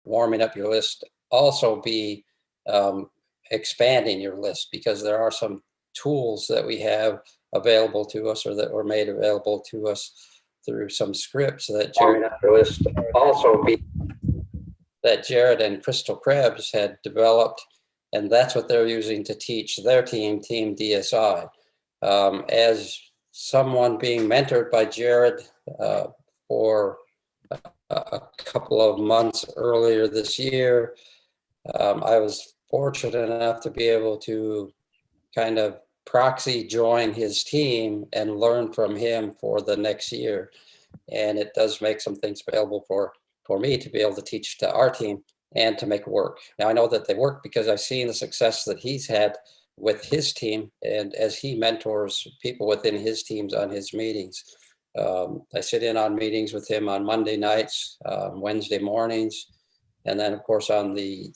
warming up your list, also be expanding your list, because there are some tools that we have available to us, or that were made available to us through some scripts that Jared and Crystal Krebs had developed, and that's what they're using to teach their team, Team DSI. As someone being mentored by Jared for a couple of months earlier this year, I was fortunate enough to be able to kind of proxy join his team and learn from him for the next year. And it does make some things available for me to be able to teach to our team and to make work. Now, I know that they work because I've seen the success that he's had with his team, and as he mentors people within his teams on his meetings. I sit in on meetings with him on Monday nights, Wednesday mornings, and then of course on the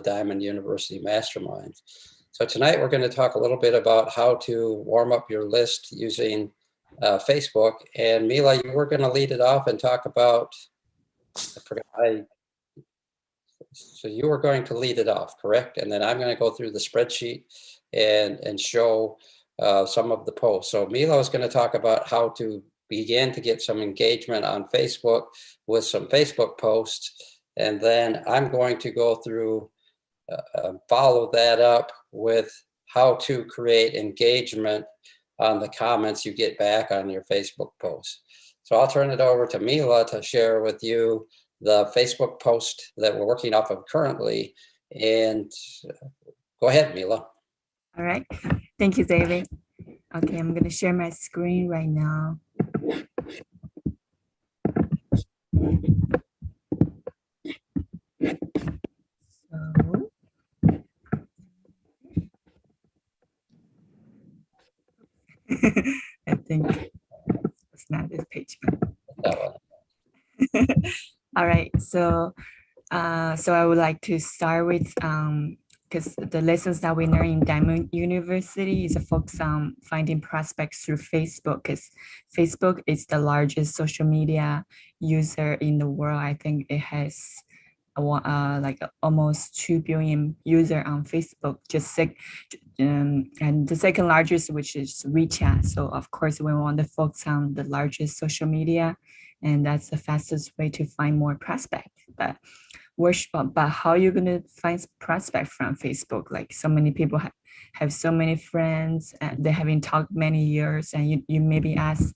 Diamond University Masterminds. So tonight we're going to talk a little bit about how to warm up your list using Facebook. And Mila, you were going to lead it off and talk about, so you were going to lead it off, correct? And then I'm going to go through the spreadsheet and show some of the posts. So Mila was going to talk about how to begin to get some engagement on Facebook with some Facebook posts. And then I'm going to go through, follow that up with how to create engagement on the comments you get back on your Facebook posts. So I'll turn it over to Mila to share with you the Facebook post that we're working off of currently. And go ahead, Mila. All right. Thank you, David. Okay, I'm going to share my screen right now. So, I think it's not this page. All right, so I would like to start with because the lessons that we learn in Diamond University is a focus on finding prospects through Facebook, because Facebook is the largest social media user in the world. I think it has like almost 2 billion users on Facebook, and the second largest, which is WeChat. So of course we want to focus on the largest social media, and that's the fastest way to find more prospects. But how are you going to find prospect from Facebook? Like, so many people have so many friends, and they haven't talked many years, and you maybe ask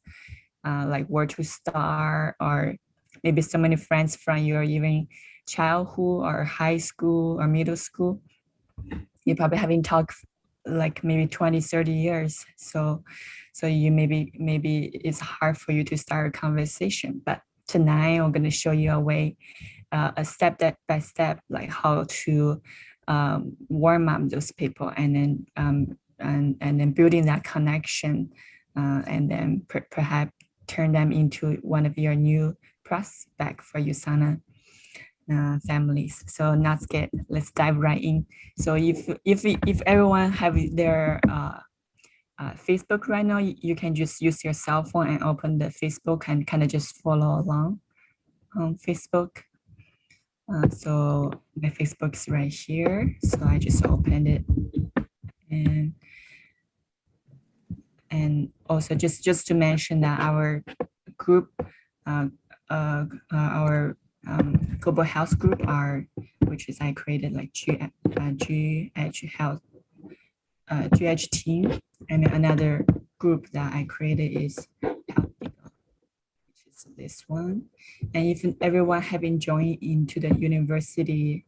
like where to start, or maybe so many friends from your even childhood or high school or middle school. You probably haven't talked like maybe 20-30 years. So you maybe it's hard for you to start a conversation. But tonight I'm going to show you a way, a step by step, like how to warm up those people, and then building that connection, and then perhaps turn them into one of your new prospects for USANA families. So let's dive right in. So if everyone have their Facebook right now, you can just use your cell phone and open the Facebook and kind of just follow along on Facebook. So my Facebook is right here. So I just opened it, and also just to mention that our group, our global health group which is I created like GH Health, GH team, and another group that I created is HealthEAgle, which is this one. And if everyone have been joined into the university,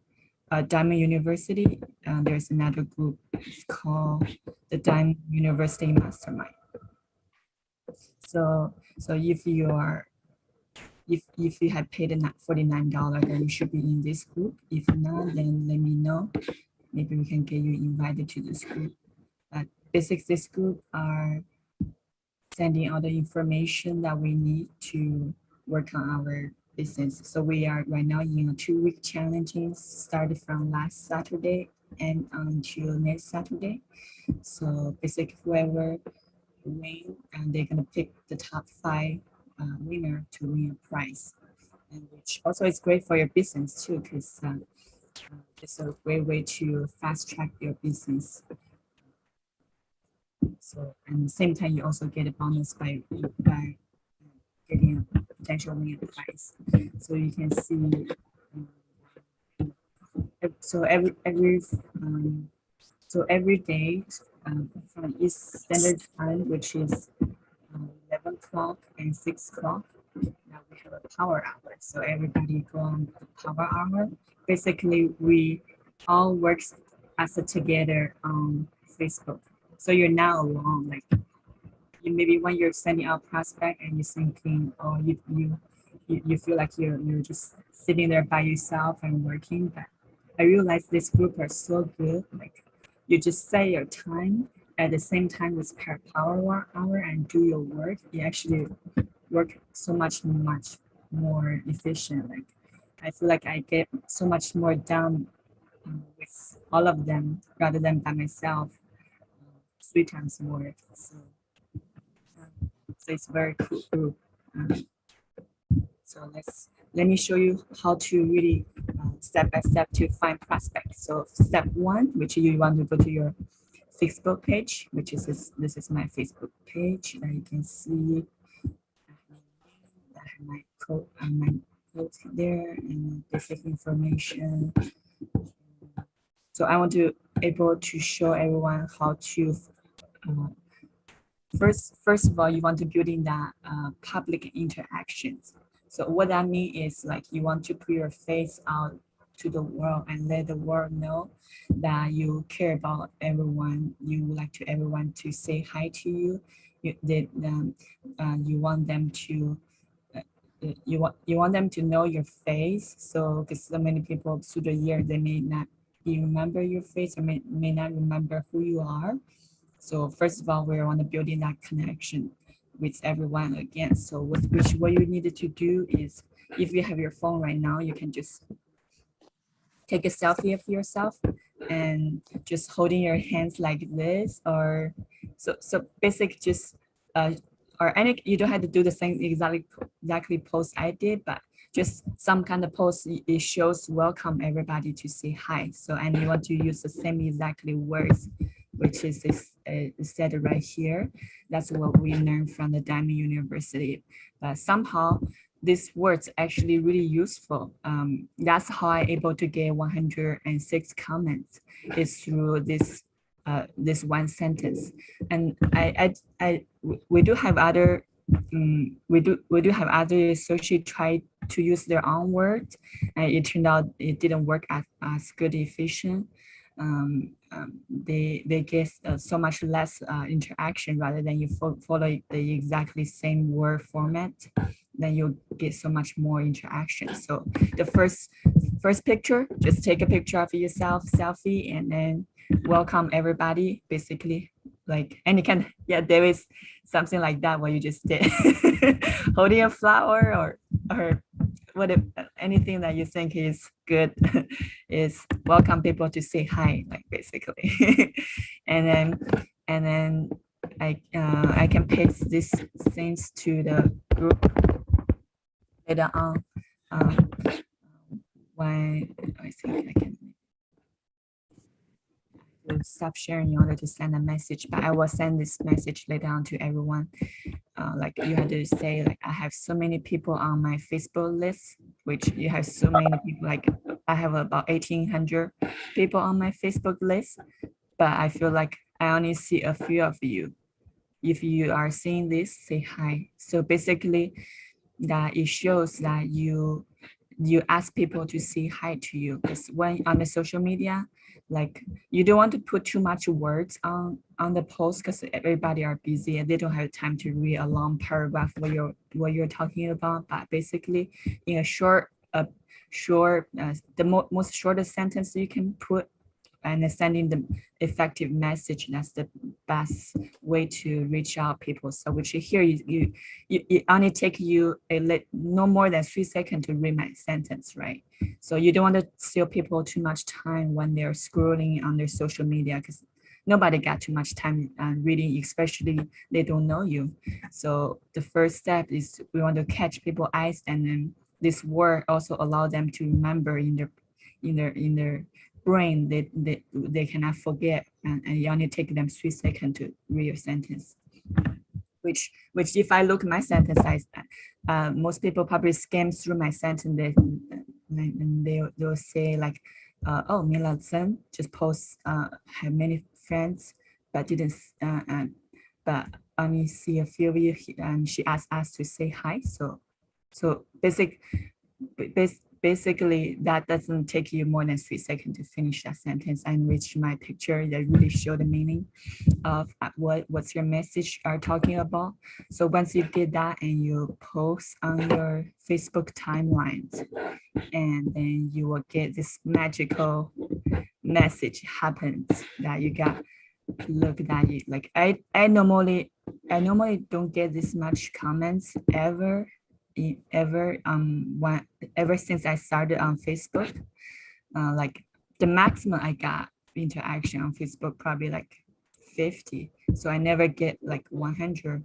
Diamond University, there's another group. It's called the Diamond University Mastermind. So if you have paid $49, then you should be in this group. If not, then let me know. Maybe we can get you invited to this group. But basically, this group are sending all the information that we need to work on our business. So we are right now in a 2-week challenge, started from last Saturday and until next Saturday. So basically, whoever win, and they're gonna pick the top 5 winner to win a prize. and which also is great for your business too, because it's a great way to fast track your business. So, and at the same time, you also get a bonus by getting a potential lead advice. So you can see. So every day from East Standard Time, which is 11 o'clock and 6 o'clock, now we have a power hour. So everybody go on the power hour. Basically, we all work as a together on Facebook. So you're not alone. Like you maybe when you're sending out prospect and you're thinking, oh, you feel like you're just sitting there by yourself and working. But I realize this group are so good. Like you just set your time at the same time with per power hour and do your work. You actually work so much more efficient. Like I feel like I get so much more done with all of them rather than by myself 3 times more. So it's very cool group. So let me show you how to really step by step to find prospects. So step 1, which you want to go to your Facebook page, which is this is my Facebook page that you can see. I have my code there and basic information. So I want to able to show everyone how to first of all, you want to build in that public interactions. So what that means is like you want to put your face out to the world and let the world know that you care about everyone. You would like to everyone to say hi to you. You want them to you want them to know your face. So because so many people through the year they may not remember your face or may not remember who you are. So first of all, we want to build in that connection with everyone again. So what you needed to do is, if you have your phone right now, you can just take a selfie of yourself and just holding your hands like this, or so basic just or any you don't have to do the same exactly post I did, but just some kind of post it shows welcome everybody to say hi. So and you want to use the same exactly words, which is said right here. That's what we learned from the Diamond University. But somehow these words actually really useful. That's how I able to get 106 comments is through this one sentence. And we do have other we do have other associates try to use their own words, and it turned out it didn't work as good efficient. They get so much less interaction rather than you follow the exactly same word format, then you'll get so much more interaction. So the first picture, just take a picture of yourself, selfie, and then welcome everybody, basically. Like, and you can, yeah, there is something like that what you just did. Holding a flower or what if anything that you think is good is welcome people to say hi, like basically. and then I can paste these things to the group later on. When I think I can stop sharing in order to send a message, but I will send this message later on to everyone. Like you had to say, like I have so many people on my Facebook list, which you have so many people, like I have about 1,800 people on my Facebook list, but I feel like I only see a few of you. If you are seeing this, say hi. So basically that it shows that you ask people to say hi to you, because when on the social media, like you don't want to put too much words on the post because everybody are busy and they don't have time to read a long paragraph what you're talking about. But basically in a short the most shortest sentence you can put and sending the effective message, that's the best way to reach out people. So which here it only take you no more than 3 seconds to read my sentence, right? So you don't want to steal people too much time when they're scrolling on their social media, because nobody got too much time reading, especially they don't know you. So the first step is we want to catch people's eyes and then this word also allow them to remember in their brain. They cannot forget, and you only take them 3 seconds to read your sentence. Which if I look at my sentence, most people probably skim through my sentence, and they'll say like, oh, Mila David just posts, have many friends, but didn't, but only see a few of you, and she asked us to say hi. So basically that doesn't take you more than 3 seconds to finish that sentence and reach my picture that really show the meaning of what's your message are talking about. So once you did that and you post on your Facebook timelines, and then you will get this magical message happens that you got. Look at it. Like I normally don't get this much comments ever since I started on Facebook. Like the maximum I got interaction on Facebook probably like 50. So I never get like 100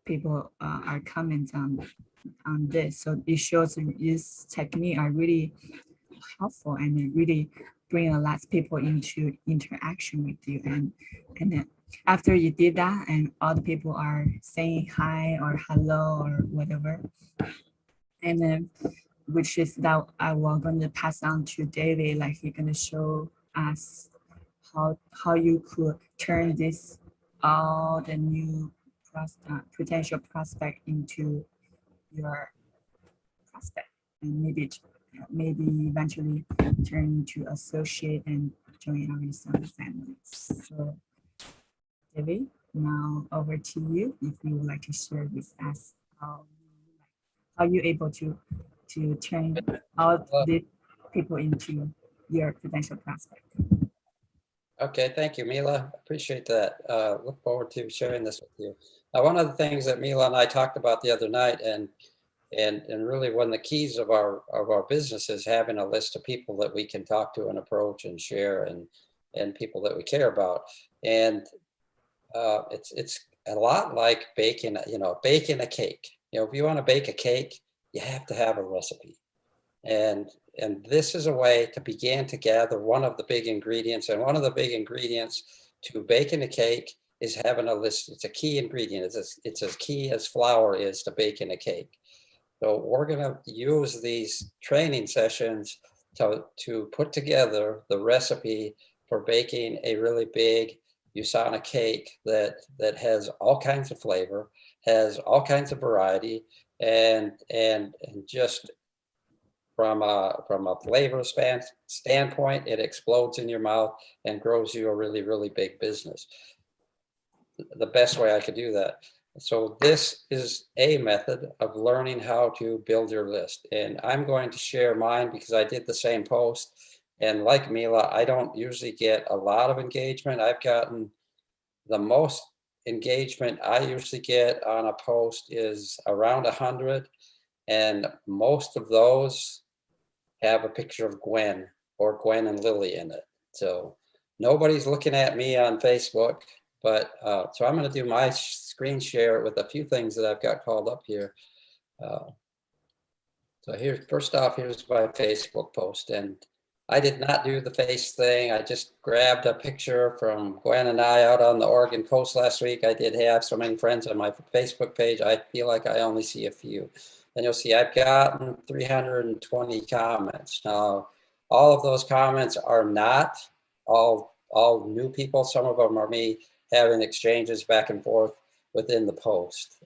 people are comments on this. So it shows this technique are really helpful, and it really bring a lot of people into interaction with you. And then after you did that and all the people are saying hi or hello or whatever, and then which is that I was going to pass on to David, like he's going to show us how you could turn this all the new potential prospect into your prospect, and maybe eventually turn into associate and join our some families. So David, now over to you if you would like to share with us how you able to turn all the people into your potential prospect. Okay, thank you, Mila. Appreciate that. Look forward to sharing this with you. One of the things that Mila and I talked about the other night, and really one of the keys of our business is having a list of people that we can talk to and approach and share, and people that we care about. And it's a lot like baking a cake. If you want to bake a cake, you have to have a recipe. And this is a way to begin to gather one of the big ingredients. And one of the big ingredients to baking a cake is having a list. It's a key ingredient. It's as key as flour is to baking a cake. So we're going to use these training sessions to put together the recipe for baking a really big USANA cake that has all kinds of flavor, has all kinds of variety, and just from a flavor standpoint, it explodes in your mouth and grows you a really, really big business. The best way I could do that. So this is a method of learning how to build your list. And I'm going to share mine because I did the same post. And like Mila, I don't usually get a lot of engagement. I've gotten the most engagement I usually get on a post is around 100. And most of those have a picture of Gwen or Gwen and Lily in it. So nobody's looking at me on Facebook, but so I'm going to do my screen share with a few things that I've got called up here. So here, first off, here's my Facebook post, and I did not do the face thing. I just grabbed a picture from Gwen and I out on the Oregon coast last week. I did have so many friends on my Facebook page. I feel like I only see a few. And you'll see I've gotten 320 comments. Now, all of those comments are not all new people. Some of them are me having exchanges back and forth within the post.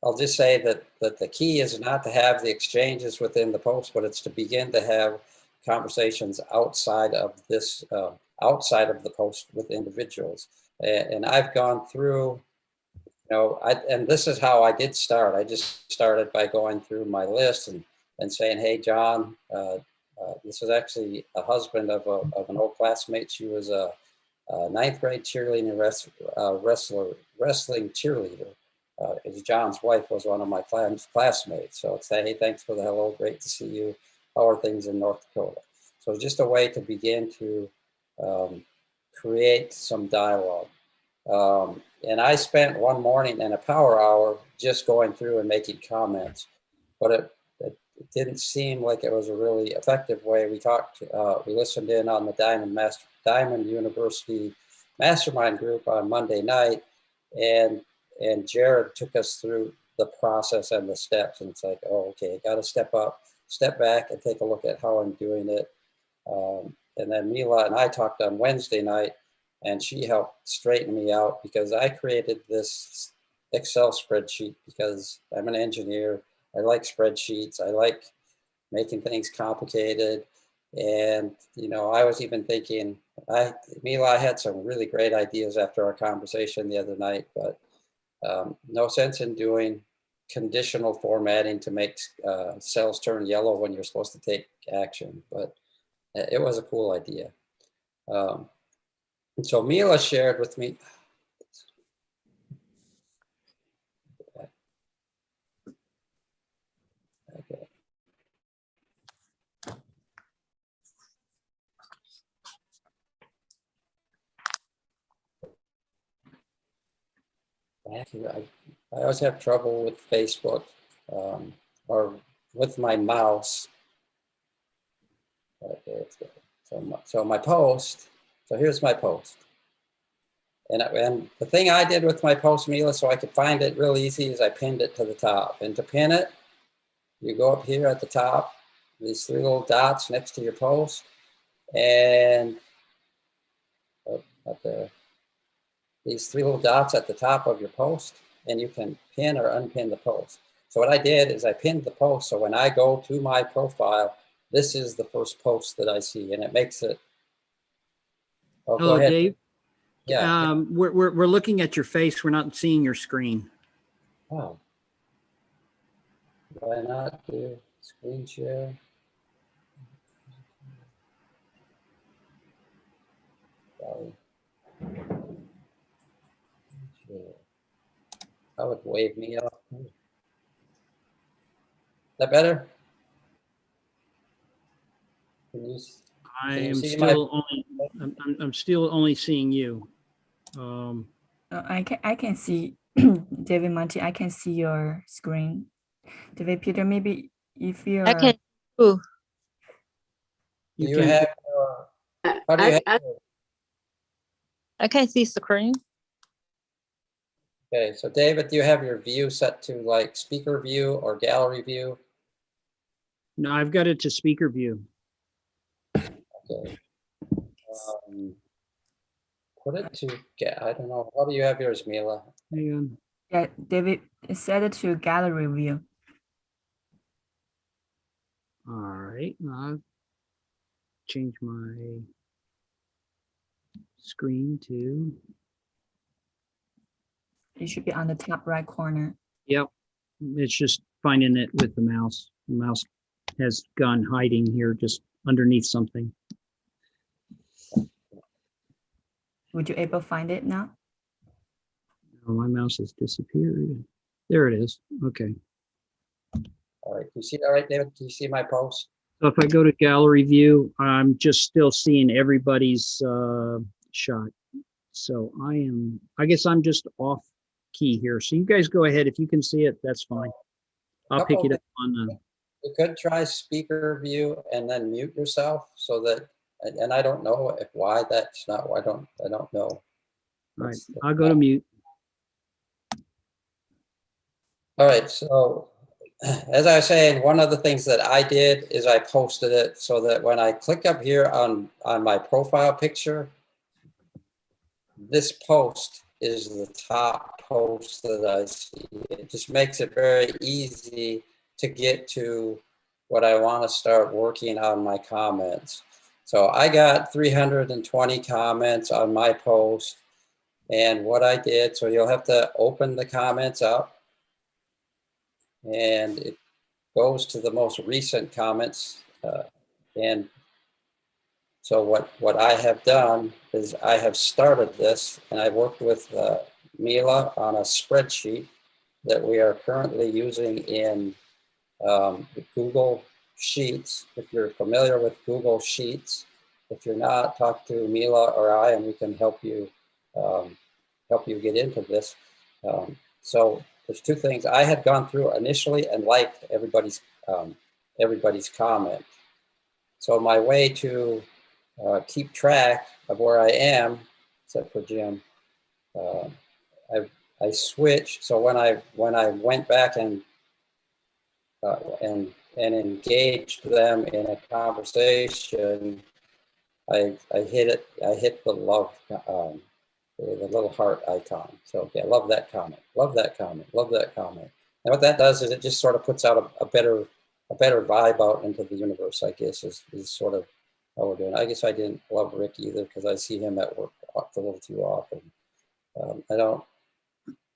I'll just say that the key is not to have the exchanges within the post, but it's to begin to have conversations outside of this, outside of the post with individuals. And I've gone through, and this is how I did start. I just started by going through my list and saying, hey, John, this is actually a husband of an old classmate. She was a ninth grade cheerleading wrestling cheerleader. John's wife was one of my classmates. So I'd say, hey, thanks for the hello. Great to see you. How are things in North Dakota? So just a way to begin to create some dialogue. And I spent one morning and a power hour just going through and making comments, but it didn't seem like it was a really effective way. We listened in on the Diamond University Mastermind group on Monday night, and Jared took us through the process and the steps, and it's like, oh, okay, got to step up, step back, and take a look at how I'm doing it. And then Mila and I talked on Wednesday night, and she helped straighten me out because I created this Excel spreadsheet because I'm an engineer. I like spreadsheets. I like making things complicated. And, you know, I was even thinking, Mila, I had some really great ideas after our conversation the other night, but no sense in doing conditional formatting to make cells turn yellow when you're supposed to take action. But it was a cool idea. And so Mila shared with me. Okay. I always have trouble with Facebook or with my mouse. Okay, so my post. So here's my post. And the thing I did with my post, Mila, so I could find it real easy, is I pinned it to the top. And to pin it, you go up here at the top, these three little dots next to your post, and these three little dots at the top of your post, and you can pin or unpin the post. So what I did is I pinned the post, so when I go to my profile, this is the first post that I see, and it makes it. Oh, hello, go ahead. Dave. Yeah. We're looking at your face. We're not seeing your screen. Oh. Why not do screen share? Sorry. That would wave me off. Is that better? Can you I'm see still only seeing you. I can see David Monty. I can see your screen. David Peter, maybe if you're. I can. Ooh. Do you have? How do you have? I can see screen. Okay, so David, do you have your view set to like speaker view or gallery view? No, I've got it to speaker view. Okay. Put it to, I don't know. How do you have yours, Mila? Hang on. Yeah, David, set it to gallery view. All right. I'll change my screen to. It should be on the top right corner. Yep. It's just finding it with the mouse. The mouse has gone hiding here just underneath something. Would you able to find it now? Oh, my mouse has disappeared. There it is. Okay. All right, can you see that right, David? Can you see my post? So if I go to gallery view, I'm just still seeing everybody's shot. So I guess I'm just off key here. So you guys go ahead. If you can see it, that's fine. I'll pick it up on the. You could try speaker view and then mute yourself so that, and I don't know why that's not, I don't know. All right, I'll go to mute. All right, so as I was saying, one of the things that I did is I posted it so that when I click up here on my profile picture, this post is the top post that I see. It just makes it very easy to get to what I want to start working on my comments. So I got 320 comments on my post, and what I did, so you'll have to open the comments up, and it goes to the most recent comments. And so what I have done is I have started this, and I worked with Mila on a spreadsheet that we are currently using in Google Sheets. If you're familiar with Google Sheets, if you're not, talk to Mila or I, and we can help you get into this. So there's two things. I had gone through initially and liked everybody's comment. So my way to keep track of where I am, except for Jim, I switched. So when I went back and engaged them in a conversation, I hit the love, the little heart icon. So yeah, love that comment, love that comment, love that comment. And what that does is it just sort of puts out a better vibe out into the universe, I guess, is sort of how we're doing. I guess I didn't love Rick either because I see him at work a little too often.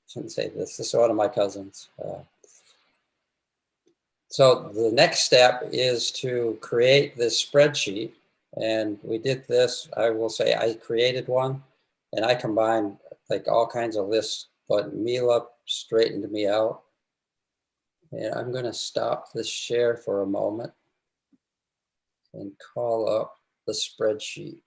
Shouldn't say this. This is one of my cousins. So the next step is to create this spreadsheet. And we did this, I will say I created one and I combined like all kinds of lists, but Mila straightened me out. And I'm gonna stop the share for a moment and call up the spreadsheet.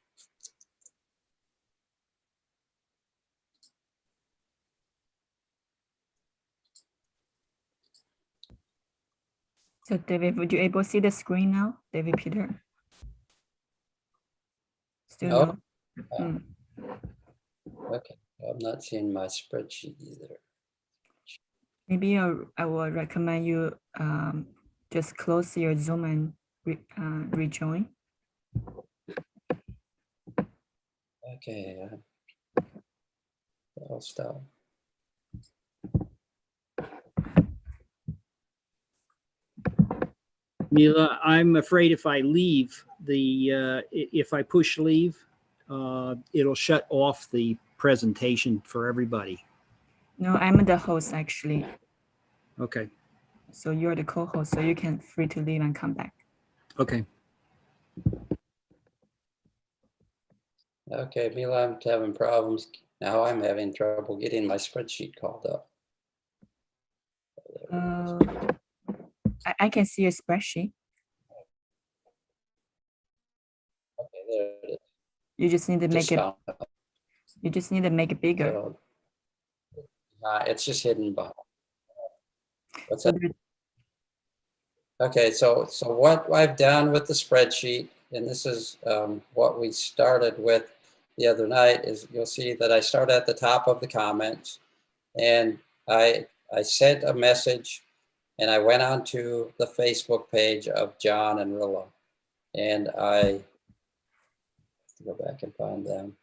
So David, would you able to see the screen now, David Peter? Still No. no? Okay, I'm not seeing my spreadsheet either. Maybe I will recommend you just close your Zoom and rejoin. Okay, I'll stop. Mila, I'm afraid if I leave if I push leave, it'll shut off the presentation for everybody. No, I'm the host actually. Okay. So you're the co-host, so you can free to leave and come back. Okay. Okay, Mila, I'm having problems. Now I'm having trouble getting my spreadsheet called up. I can see your spreadsheet. Okay, there it is. You just need to make Just it. found it. You just need to make it bigger. So, it's just hidden behind. What's So that? Okay, so what I've done with the spreadsheet, and this is what we started with the other night, is you'll see that I start at the top of the comments, and I sent a message, and I went on to the Facebook page of John and Rilla, and I go back and find them.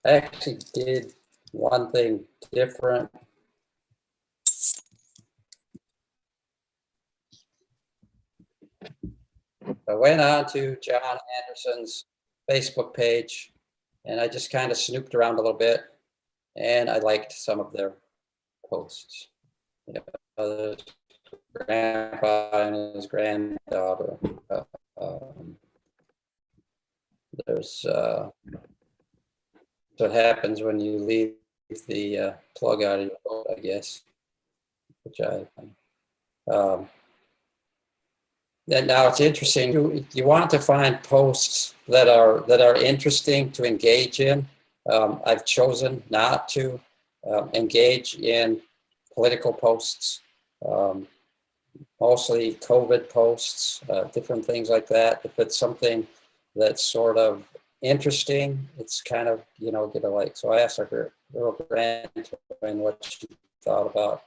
I actually did one thing different. I went on to John Anderson's Facebook page and I just kind of snooped around a little bit and I liked some of their posts. You know, there's grandpa and his granddaughter. There's what happens when you leave the plug out of your boat, I guess, which and now it's interesting. You want to find posts that are interesting to engage in. I've chosen not to engage in political posts, mostly COVID posts, different things like that. If it's something that's sort of interesting, it's kind of, get a like. So I asked her little grandchildren what she thought about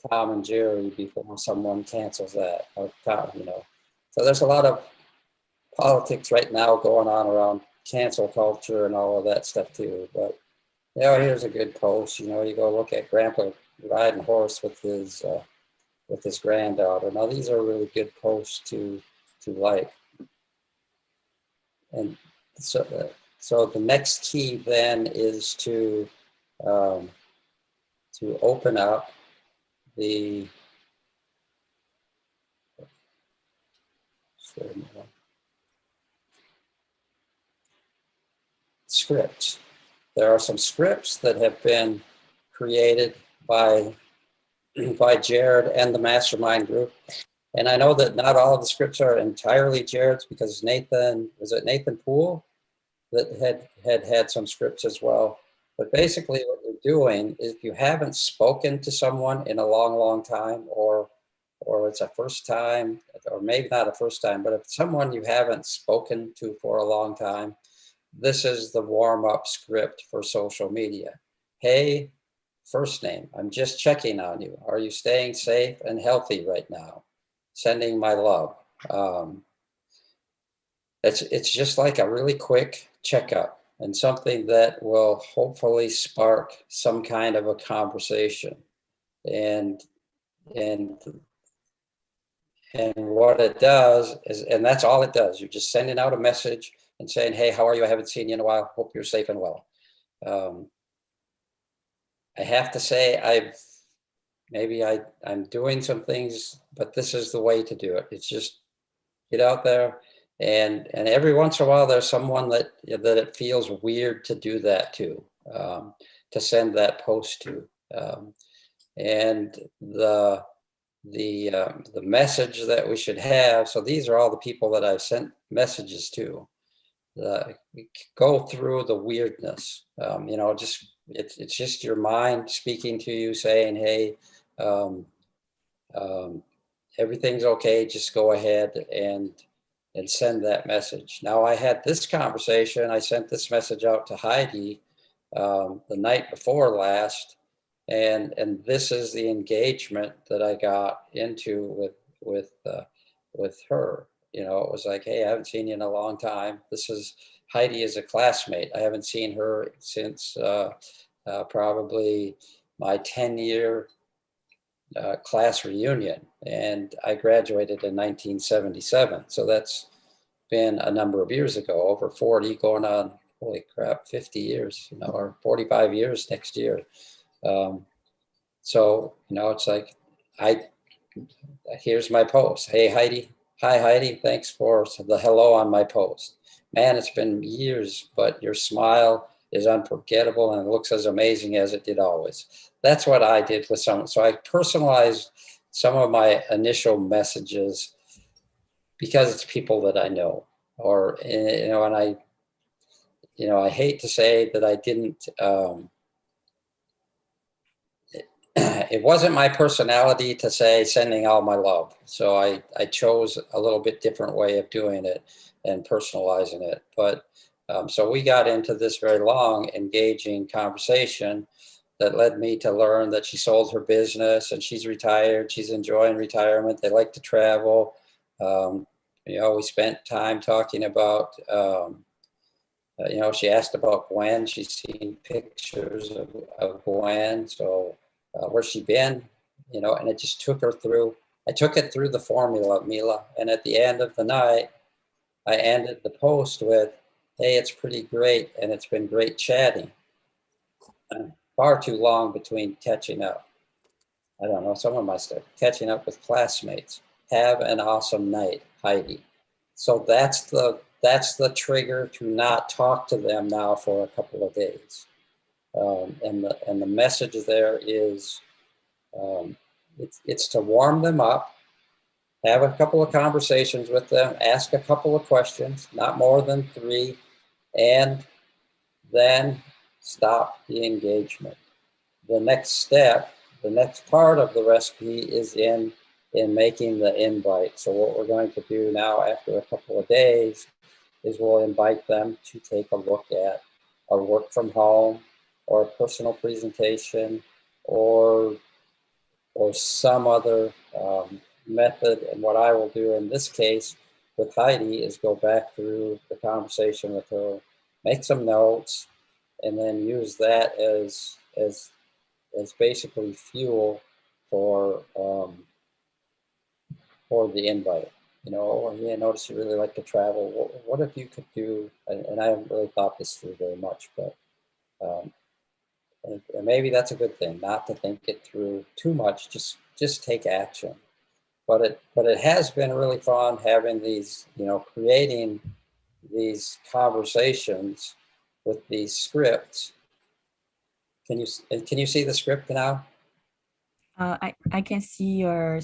Tom and Jerry before someone cancels that, or So there's a lot of politics right now going on around cancel culture and all of that stuff too. But here's a good post. You go look at Grandpa riding horse with his granddaughter. Now these are really good posts to like. And so the next key then is to open up the scripts. There are some scripts that have been created by Jared and the mastermind group. And I know that not all of the scripts are entirely Jared's because Nathan Poole that had some scripts as well. But basically what we doing is if you haven't spoken to someone in a long, long time, or it's a first time, or maybe not a first time, but if it's someone you haven't spoken to for a long time, this is the warm-up script for social media. Hey, first name, I'm just checking on you. Are you staying safe and healthy right now? Sending my love. It's just like a really quick checkup, and something that will hopefully spark some kind of a conversation. And what it does is, and that's all it does, you're just sending out a message and saying, hey, how are you? I haven't seen you in a while. Hope you're safe and well. I have to say, I'm doing some things, but this is the way to do it. It's just get out there, and every once in a while there's someone that it feels weird to do that to send that post to. And the message that we should have, so these are all the people that I've sent messages to. Go through the weirdness, just it's just your mind speaking to you, saying, hey, everything's okay, just go ahead and send that message. Now, I had this conversation, I sent this message out to Heidi the night before last, and this is the engagement that I got into with her. It was like, hey, I haven't seen you in a long time. This is Heidi is a classmate. I haven't seen her since probably my 10-year class reunion, and I graduated in 1977. So that's been a number of years ago, over 40, going on, holy crap, 50 years, or 45 years next year. So, it's like, here's my post. Hey, Heidi. Hi, Heidi. Thanks for the hello on my post. Man, it's been years, but your smile is unforgettable and it looks as amazing as it did always. That's what I did with someone. So I personalized some of my initial messages because it's people that I know, or, and I hate to say that I didn't, it wasn't my personality to say sending all my love. So I chose a little bit different way of doing it and personalizing it. But so we got into this very long, engaging conversation that led me to learn that she sold her business and she's retired. She's enjoying retirement. They like to travel. We spent time talking about, she asked about Gwen. She's seen pictures of Gwen. So where's she been? And it just took her through. I took it through the formula, Mila. And at the end of the night, I ended the post with, hey, it's pretty great. And it's been great chatting. Far too long between catching up. I don't know, someone must have catching up with classmates. Have an awesome night, Heidi. So that's the trigger to not talk to them now for a couple of days. And the message there is, it's to warm them up, have a couple of conversations with them, ask a couple of questions, not more than 3, and then stop the engagement. The next step, the next part of the recipe is in making the invite. So what we're going to do now after a couple of days is we'll invite them to take a look at a work from home or a personal presentation or some other method. And what I will do in this case with Heidi is go back through the conversation with her, make some notes, and then use that as basically fuel for the invite. I noticed you really like to travel. What if you could do, and I haven't really thought this through very much, but and maybe that's a good thing, not to think it through too much, just take action. But it has been really fun having these, creating these conversations with these scripts. Can you see the script now? I can see your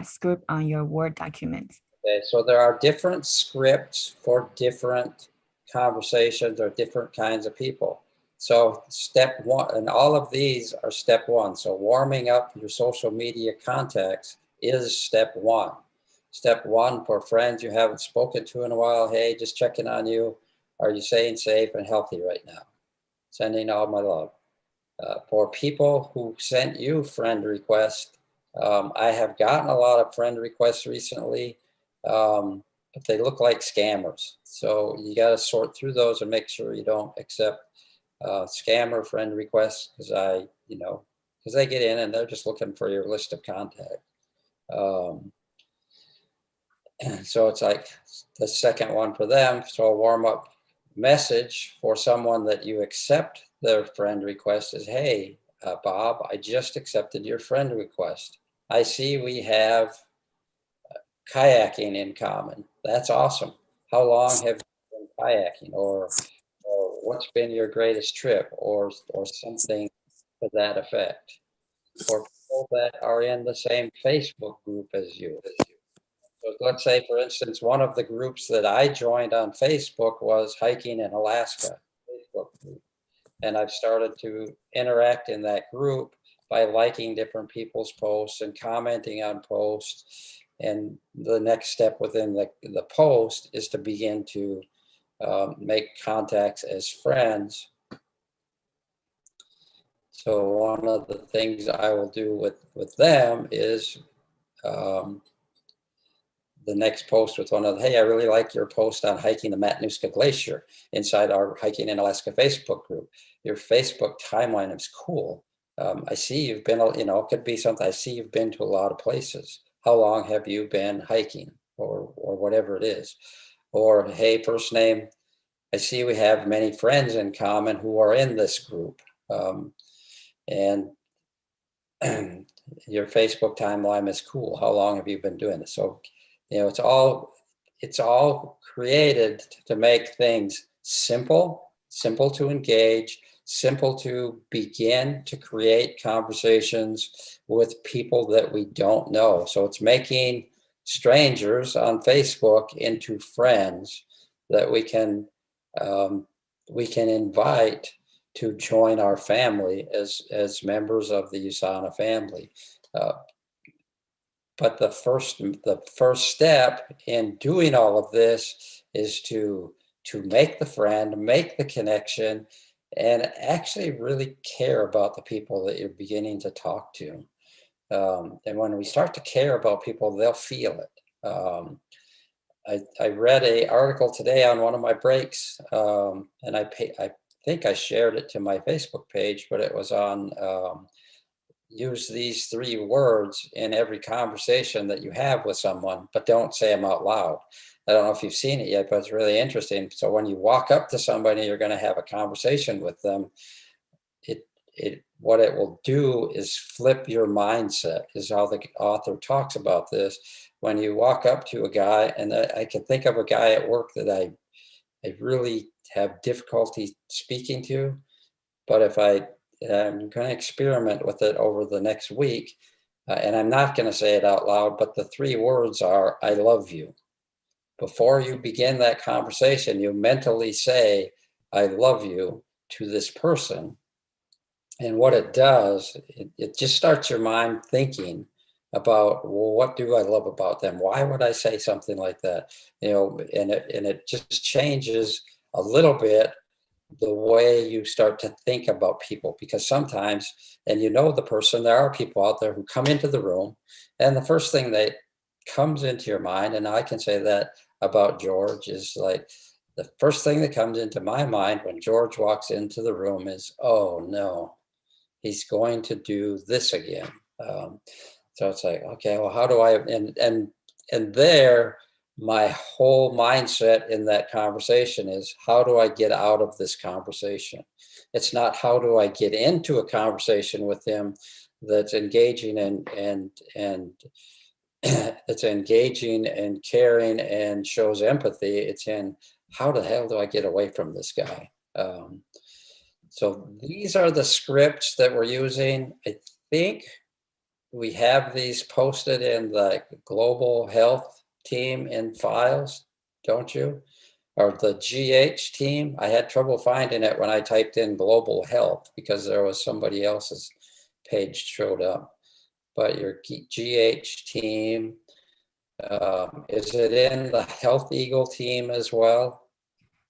script on your Word document. Okay, so there are different scripts for different conversations or different kinds of people. So step one, and all of these are step one. So warming up your social media contacts is step one. Step one for friends you haven't spoken to in a while. Hey, just checking on you. Are you staying safe and healthy right now? Sending all my love. For people who sent you friend requests, I have gotten a lot of friend requests recently, but they look like scammers. So you got to sort through those and make sure you don't accept scammer friend requests, because because they get in and they're just looking for your list of contacts. So it's like the second one for them. So a warm up message for someone that you accept their friend request is, hey, Bob, I just accepted your friend request. I see we have kayaking in common. That's awesome. How long have you been kayaking? Or what's been your greatest trip? Or something to that effect. For people that are in the same Facebook group as you. So let's say, for instance, one of the groups that I joined on Facebook was Hiking in Alaska Facebook group. And I've started to interact in that group by liking different people's posts and commenting on posts. And the next step within the post is to begin to make contacts as friends. So one of the things I will do with them is the next post with one of the, hey, I really like your post on hiking the Matanuska Glacier inside our Hiking in Alaska Facebook group. Your Facebook timeline is cool. I see you've been, it could be something, I see you've been to a lot of places. How long have you been hiking, or whatever it is? Or, hey, first name, I see we have many friends in common who are in this group. And your Facebook timeline is cool. How long have you been doing this? So, it's all created to make things simple to engage, simple to begin to create conversations with people that we don't know. So it's making strangers on Facebook into friends that we can invite to join our family as members of the USANA family. But the first step in doing all of this is to make the friend, make the connection, and actually really care about the people that you're beginning to talk to. And when we start to care about people, they'll feel it. I read an article today on one of my breaks, and I think I shared it to my Facebook page, but it was on use these 3 words in every conversation that you have with someone, but don't say them out loud. I don't know if you've seen it yet, but it's really interesting. So when you walk up to somebody, you're going to have a conversation with them. What it will do is flip your mindset, is how the author talks about this. When you walk up to a guy, and I can think of a guy at work that I really have difficulty speaking to, but if I'm going to experiment with it over the next week, and I'm not going to say it out loud, but the 3 words are, I love you. Before you begin that conversation, you mentally say, I love you to this person. And what it does, it just starts your mind thinking about, well, what do I love about them? Why would I say something like that? And it just changes a little bit the way you start to think about people, because sometimes, and the person, there are people out there who come into the room, and the first thing that comes into your mind, and I can say that about George, is like, the first thing that comes into my mind when George walks into the room is, oh no, he's going to do this again. So it's like, okay, well, how do I, and there, my whole mindset in that conversation is, how do I get out of this conversation? It's not how do I get into a conversation with him that's engaging and it's engaging and caring and shows empathy. It's in, how the hell do I get away from this guy? So these are the scripts that we're using. I think we have these posted in the global health team in files, don't you? or the GH team. I had trouble finding it when I typed in global health because there was somebody else's page showed up. But your GH team, is it in the HealthEAgle team as well?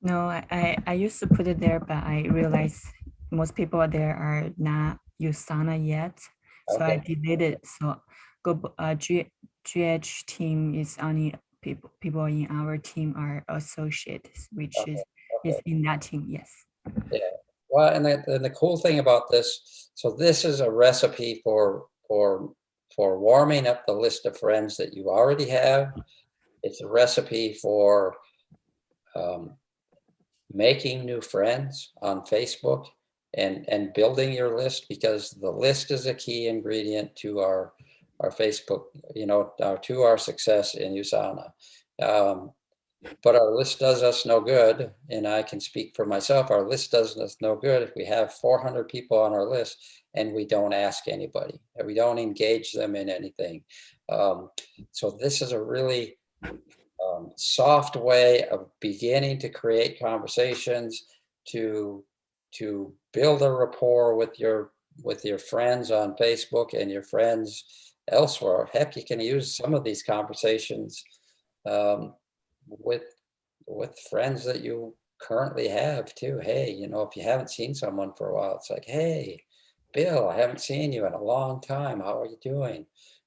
No, I used to put it there, but I realized most people there are not USANA yet. So I Okay. deleted. So GH team is only people in our team are associates, which is Okay. in that team. Yes. Yeah. Well, and the cool thing about this, so this is a recipe for warming up the list of friends that you already have. It's a recipe for making new friends on Facebook and building your list, because the list is a key ingredient to our Facebook, to our success in USANA. But our list does us no good, and I can speak for myself. Our list does us no good if we have 400 people on our list and we don't ask anybody, and we don't engage them in anything. So this is a really soft way of beginning to create conversations, to build a rapport with your friends on Facebook and your friends elsewhere. Heck, you can use some of these conversations um, with friends that you currently have too. Hey, if you haven't seen someone for a while, it's like, hey, Bill, I haven't seen you in a long time. How are you doing?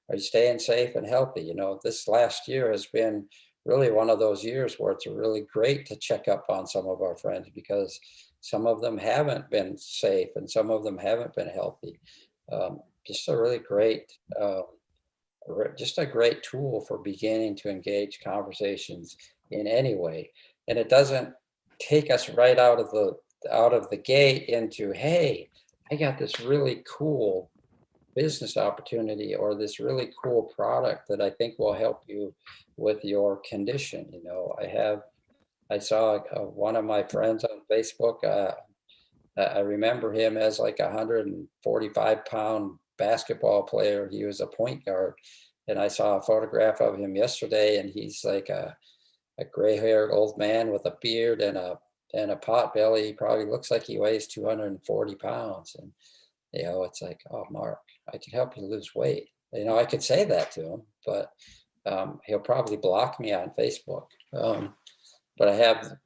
Are you staying safe and healthy? This last year has been really one of those years where it's really great to check up on some of our friends, because some of them haven't been safe and some of them haven't been healthy. Just a really great, just a great tool for beginning to engage conversations in any way. And it doesn't take us right out of the gate into, hey, I got this really cool business opportunity or this really cool product that I think will help you with your condition. I saw one of my friends on Facebook. I remember him as like a 145-pound basketball player. He was a point guard. And I saw a photograph of him yesterday, and he's like a gray-haired old man with a beard and a pot belly. He probably looks like he weighs 240 pounds. And, it's like, oh, Mark, I can help you lose weight. I could say that to him, but he'll probably block me on Facebook. But I have,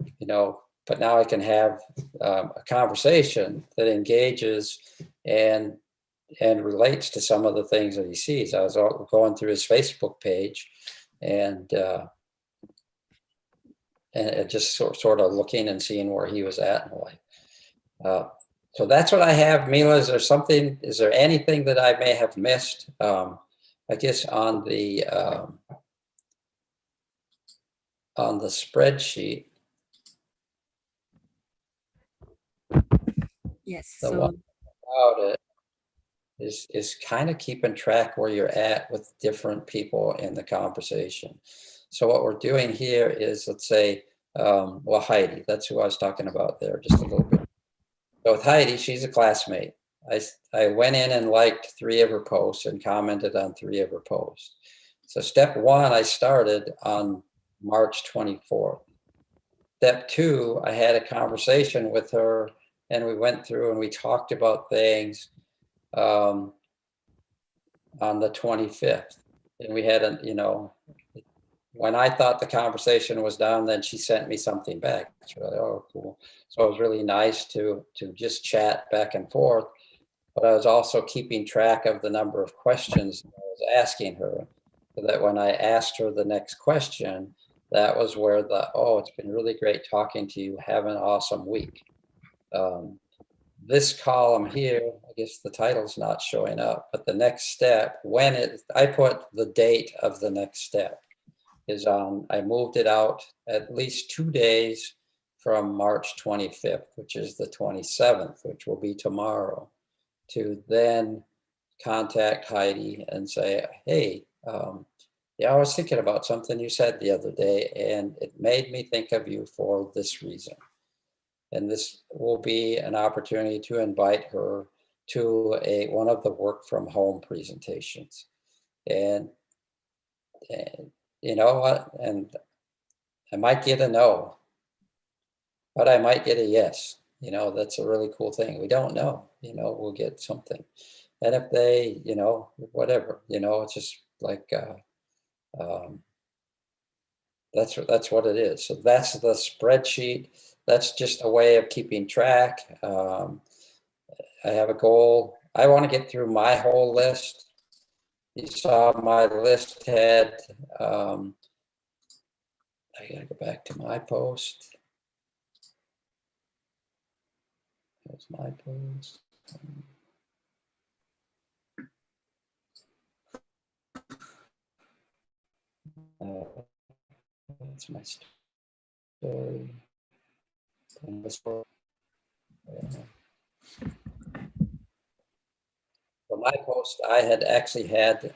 but now I can have a conversation that engages and relates to some of the things that he sees. I was going through his Facebook page and just sort of looking and seeing where he was at in life. So that's what I have. Mila, is there anything that I may have missed? I guess on the spreadsheet, Yes. the So one about it is kind of keeping track where you're at with different people in the conversation. So what we're doing here is, let's say, Heidi, that's who I was talking about there just a little bit. So with Heidi, she's a classmate. I went in and liked 3 of her posts and commented on 3 of her posts. So step 1, I started on March 24th. Step 2, I had a conversation with her and we went through and we talked about things on the 25th. And we had when I thought the conversation was done, then she sent me something back. It's really, oh, cool. So it was really nice to just chat back and forth. But I was also keeping track of the number of questions I was asking her, so that when I asked her the next question, that was where it's been really great talking to you. Have an awesome week. This column here, I guess the title's not showing up, but the next step, I put the date of the next step is on, I moved it out at least 2 days from March 25th, which is the 27th, which will be tomorrow, to then contact Heidi and say, hey, I was thinking about something you said the other day, and it made me think of you for this reason. And this will be an opportunity to invite her to one of the work from home presentations. And you know what? And I might get a no. but I might get a yes. You know, that's a really cool thing. We don't know, you know, we'll get something. And if they, you know, whatever, you know, it's just like, that's what it is. So that's the spreadsheet. That's just a way of keeping track. I have a goal. I want to get through my whole list. You saw my list had, I gotta go back to my post. There's my post. That's my story. For my post, I had actually had,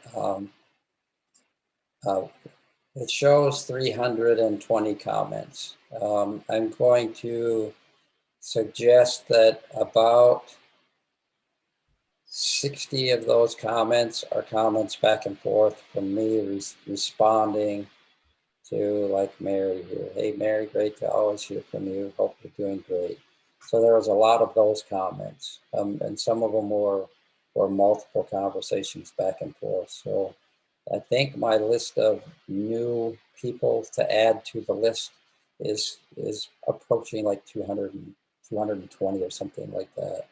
it shows 320 comments. I'm going to suggest that about 60 of those comments are comments back and forth from me responding to, like, Mary here. Hey, Mary, great to always hear from you. Hope you're doing great. So there was a lot of those comments, and some of them were multiple conversations back and forth. So I think my list of new people to add to the list is approaching like 200 220 or something like that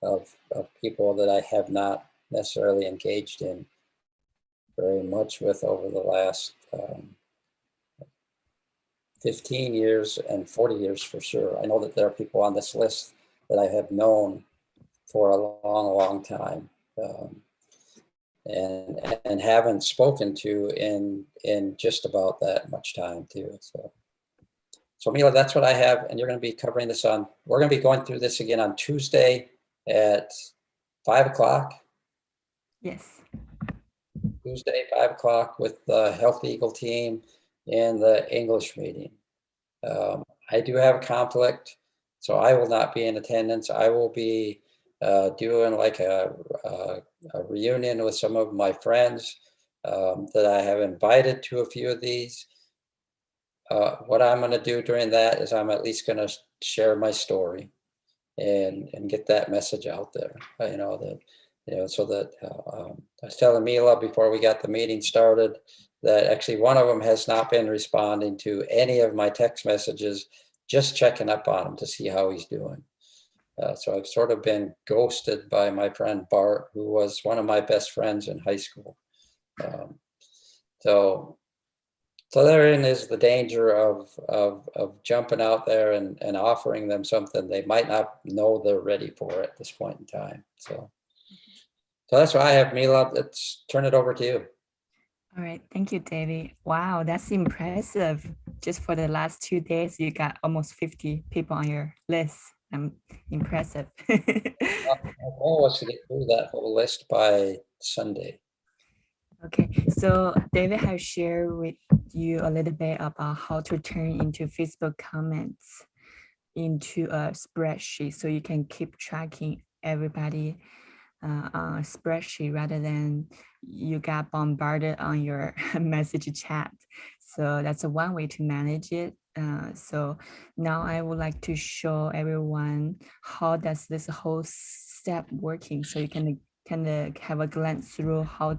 of people that I have not necessarily engaged in very much with over the last 15 years and 40 years for sure. I know that there are people on this list that I have known for a long, long time. And haven't spoken to in just about that much time too. So Mila, that's what I have, and you're going to be covering this on. We're going to be going through this again on Tuesday at 5 o'clock. Yes. Tuesday, 5 o'clock with the HealthEAgle team in the English meeting. I do have a conflict, so I will not be in attendance. I will be doing like a reunion with some of my friends that I have invited to a few of these. What I'm going to do during that is I'm at least going to share my story and get that message out there. You know that, you know, so that I was telling Mila before we got the meeting started that actually one of them has not been responding to any of my text messages, just checking up on him to see how he's doing. So I've sort of been ghosted by my friend Bart, who was one of my best friends in high school. So therein is the danger of jumping out there and offering them something they might not know they're ready for at this point in time. So that's what I have, Mila. Let's turn it over to you. All right. Thank you, David. Wow, that's impressive. Just for the last 2 days, you got almost 50 people on your list. Impressive. My goal was to get through that whole list by Sunday. Okay, so David has shared with you a little bit about how to turn into Facebook comments into a spreadsheet so you can keep tracking everybody on a spreadsheet rather than you got bombarded on your message chat. So that's one way to manage it. So now I would like to show everyone how does this whole step working, so you can kind of have a glance through how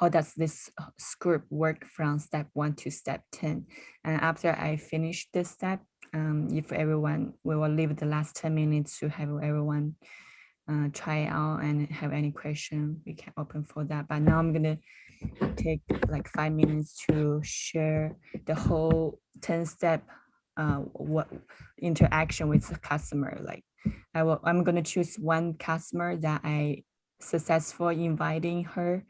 does this script work from step 1 to step 10. And after I finish this step, if everyone, we will leave the last 10 minutes to have everyone try it out, and have any question, we can open for that. But now I'm gonna take like 5 minutes to share the whole 10-step what interaction with the customer. Like I'm gonna choose one customer that I successfully inviting her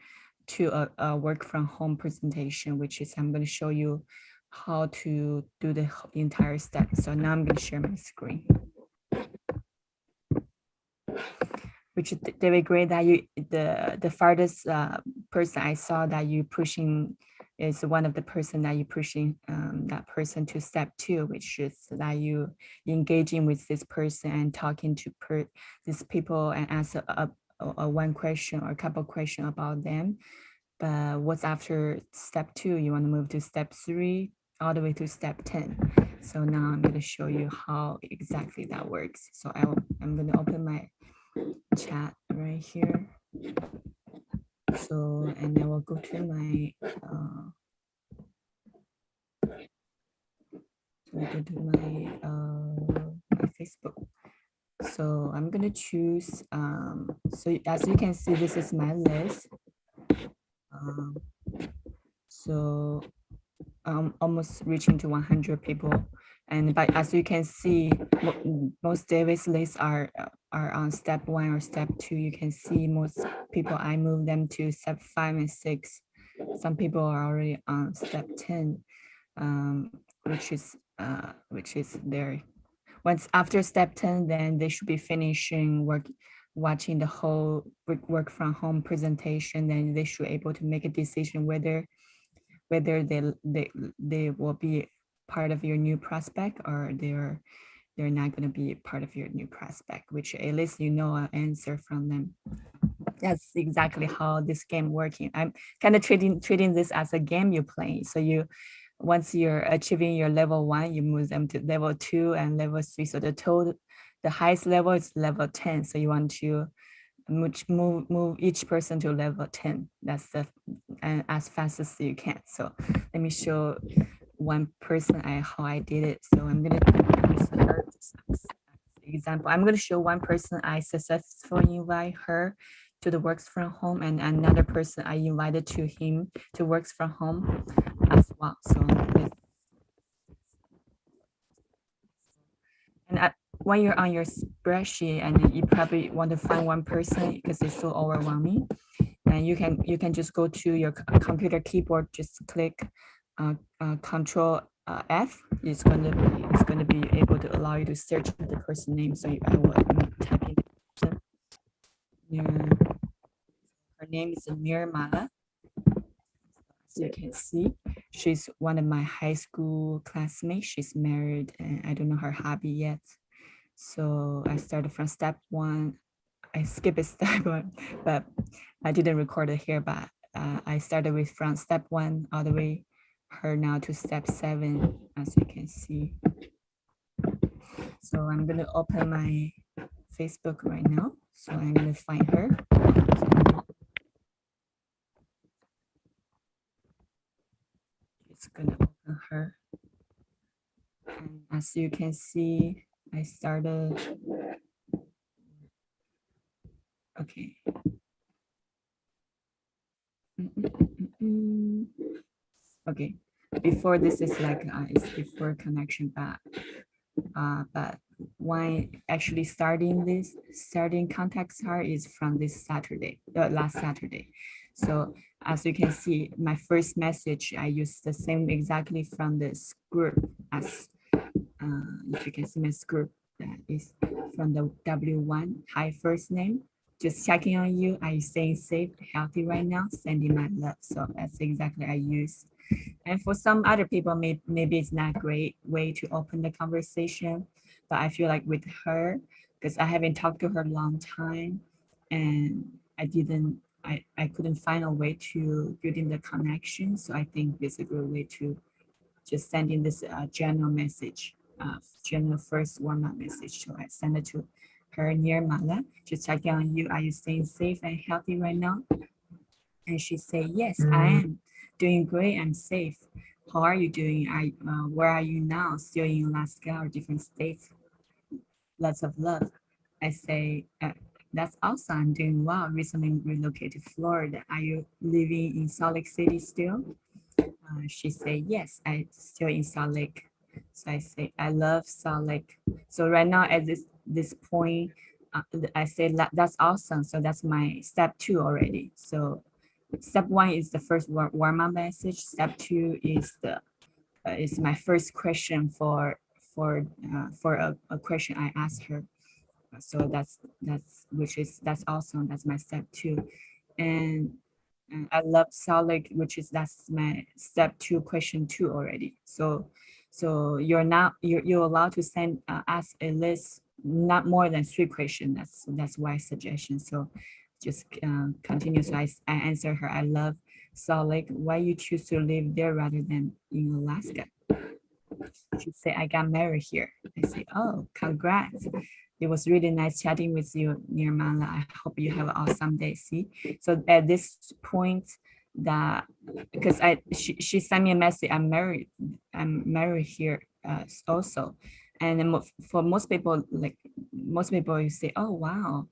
to a work from home presentation, which is I'm gonna show you how to do the entire step. So now I'm gonna share my screen. Which is very great that you, the farthest person I saw that you pushing is one of the person that you pushing that person to step 2, which is that you engaging with this person and talking to these people and ask a one question or a couple question about them. But what's after step 2? You want to move to step 3 all the way to step 10. So now I'm going to show you how exactly that works. So I'm going to open my chat right here. So, and I will go to my, my Facebook. So I'm going to choose, so as you can see, this is my list. So I'm almost reaching to 100 people. And but as you can see, most Davis lists are on step 1 or step 2. You can see most people, I move them to step 5 and 6. Some people are already on step 10, which is their, once after step 10, then they should be finishing watching the whole work from home presentation. Then they should able to make a decision whether they will be part of your new prospect, or they're not going to be part of your new prospect, which at least you know an answer from them. That's exactly how this game working. I'm kind of treating this as a game you play. So once you're achieving your level 1, you move them to level 2 and level 3. So the highest level is level 10. So you want to move each person to level 10. That's and as fast as you can. So let me show one person how I did it. So I'm gonna use her as example. I'm gonna show one person I successfully invite her to the works from home, and another person I invited to him to works from home as well. So and when you're on your spreadsheet and you probably want to find one person because it's so overwhelming, and you can just go to your computer keyboard, just click Control F. It's gonna be able to allow you to search the person name. So I will type in the person. Her name is Mila. As you can see, she's one of my high school classmates. She's married, and I don't know her hobby yet. So I started from step 1. I skipped a step 1, but I didn't record it here. But I started with from step 1 all the way her now to step 7, as you can see. So I'm gonna open my Facebook right now. So I'm gonna find her. It's gonna open her. And as you can see, I started. Okay. Okay. Before this is like it's before connection, but why actually starting contact start is from this Saturday, last Saturday. So as you can see, my first message, I use the same exactly from this group as if you can see my group, that is from the W1. Hi, first name, just checking on you. Are you staying safe, healthy right now? Sending my love. So that's exactly I use. And for some other people, maybe it's not a great way to open the conversation, but I feel like with her, because I haven't talked to her a long time, and I couldn't find a way to building the connection. So I think this is a good way to just sending this general message, general first warm-up message. So I send it to her near Mala, just checking on you. Are you staying safe and healthy right now? And she say, yes, I am doing great. I'm safe. How are you doing? Where are you now? Still in Alaska or different states? Lots of love. I say, that's awesome. I'm doing well. Recently relocated to Florida. Are you living in Salt Lake City still? She say, yes, I still in Salt Lake. So I say, I love Salt Lake. So right now at this point, I say that's awesome. So that's my step 2 already. So step 1 is the first warm-up message. Step 2 is is my first question for a question I asked her. So that's awesome. That's my step 2, and I love Salt Lake, that's my step 2 question 2 already. So you're allowed to send ask a list not more than 3 questions. That's why suggestion. So just continue. So I answer her. I love Salt Lake. Why you choose to live there rather than in Alaska? She said, I got married here. I say, oh, congrats. It was really nice chatting with you, Nirmala. I hope you have an awesome day. See, so at this point, that because she sent me a message. I'm married here also, and then for most people, like most people, you say, oh wow,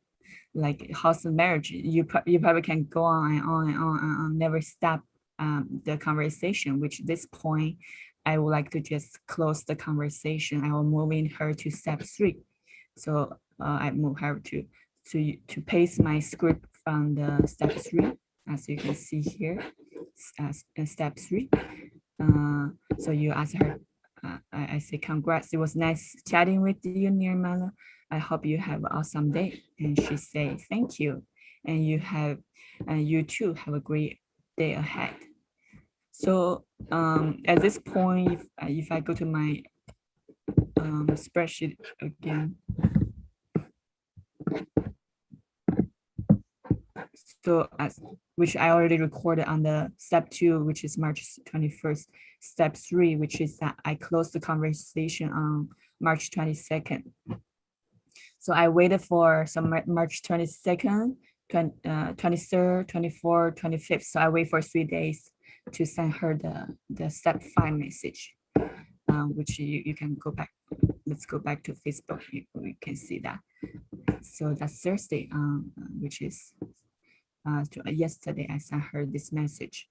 like how's the marriage? You probably can go on and on and on and on, never stop the conversation. Which this point, I would like to just close the conversation. I will move in her to step 3. So I move her to paste my script from the step 3, as you can see here, as step 3. So you ask her, I say, congrats. It was nice chatting with you, Nirmala. I hope you have an awesome day. And she say, thank you. And you too have a great day ahead. So at this point, if I go to my spreadsheet again, so which I already recorded on the step 2, which is March 21st, step 3, which is that I closed the conversation on March 22nd. So I waited for some March 22nd, 23rd, 24th, 25th. So I wait for 3 days to send her the step 5 message, which you can go back. Let's go back to Facebook. We can see that. So that's Thursday, which is yesterday. I sent her this message.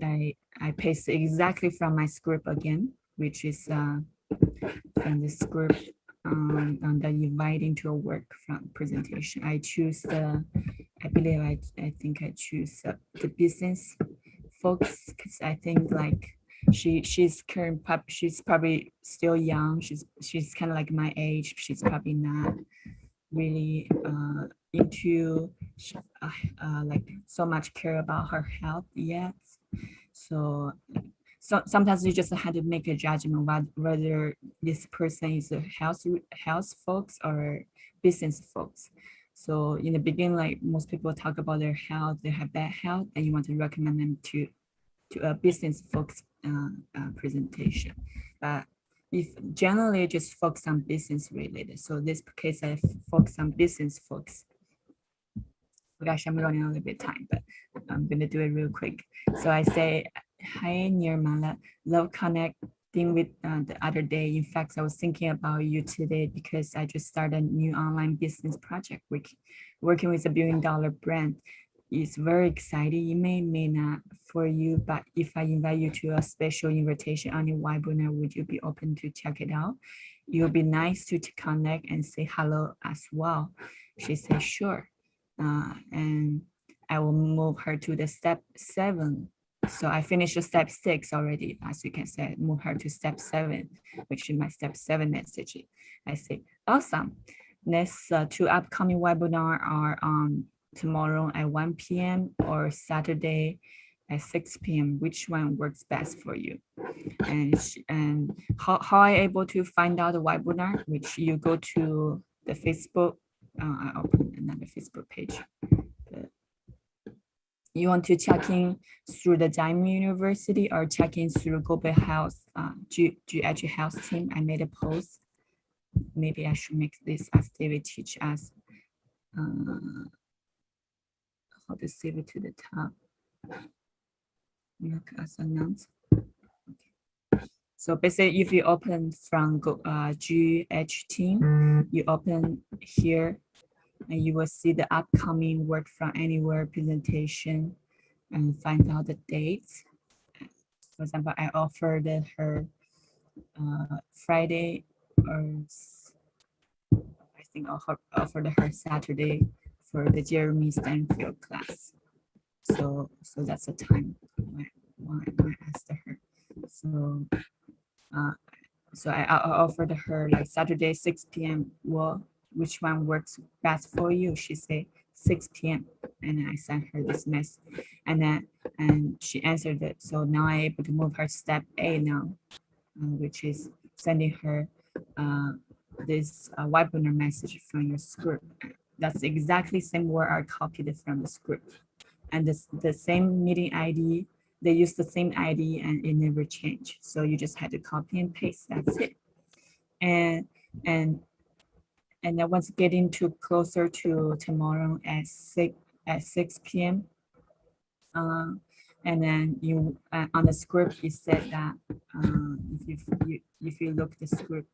I pasted exactly from my script again, which is from the script on the inviting to a work from presentation. I choose I believe I think I choose the business folks, because I think like she's probably still young. She's kind of like my age. She's probably not really into like so much care about her health yet. So sometimes you just have to make a judgment whether this person is a health folks or business folks. So in the beginning, like most people talk about their health, they have bad health, and you want to recommend them to a business folks presentation. But if generally just focus on business related. So this case I focus on business folks. Oh gosh, I'm running a little bit time, but I'm gonna do it real quick. So I say, hi Nirmala, love connecting with the other day. In fact, I was thinking about you today because I just started a new online business project working with a $1 billion brand. It's very exciting. It may not for you, but if I invite you to a special invitation on your webinar, would you be open to check it out? It would be nice to connect and say hello as well. She said, sure. And I will move her to the step 7. So I finished the step 6 already, as you can say, move her to step 7, which is my step 7 message. I say, awesome. Next 2 upcoming webinar are on tomorrow at 1 p.m. or Saturday at 6 p.m. Which one works best for you? And how are you able to find out the webinar? Which you go to the Facebook. I open another Facebook page. You want to check in through the Diamond University or check in through Global Health, GH Health team. I made a post. Maybe I should make this as David teach us how to save it to the top. Look as announced. Okay. So basically, if you open from GH team, you open here, and you will see the upcoming Work from Anywhere presentation and find out the dates. For example, I offered her Friday, or I think I offered her Saturday for the Jeremy Stanfield class. So that's the time when I asked her. So I offered her like Saturday 6 p.m. Well, which one works best for you? She said 6 p.m. and I sent her this message, and she answered it. So now I'm able to move her step A now, which is sending her this webinar message from your script. That's exactly same word I copied it from the script, and the same meeting ID they use the same ID and it never changed. So you just had to copy and paste, that's it. And and then once getting to closer to tomorrow at 6 p.m. And then you on the script you said that if you look at the script,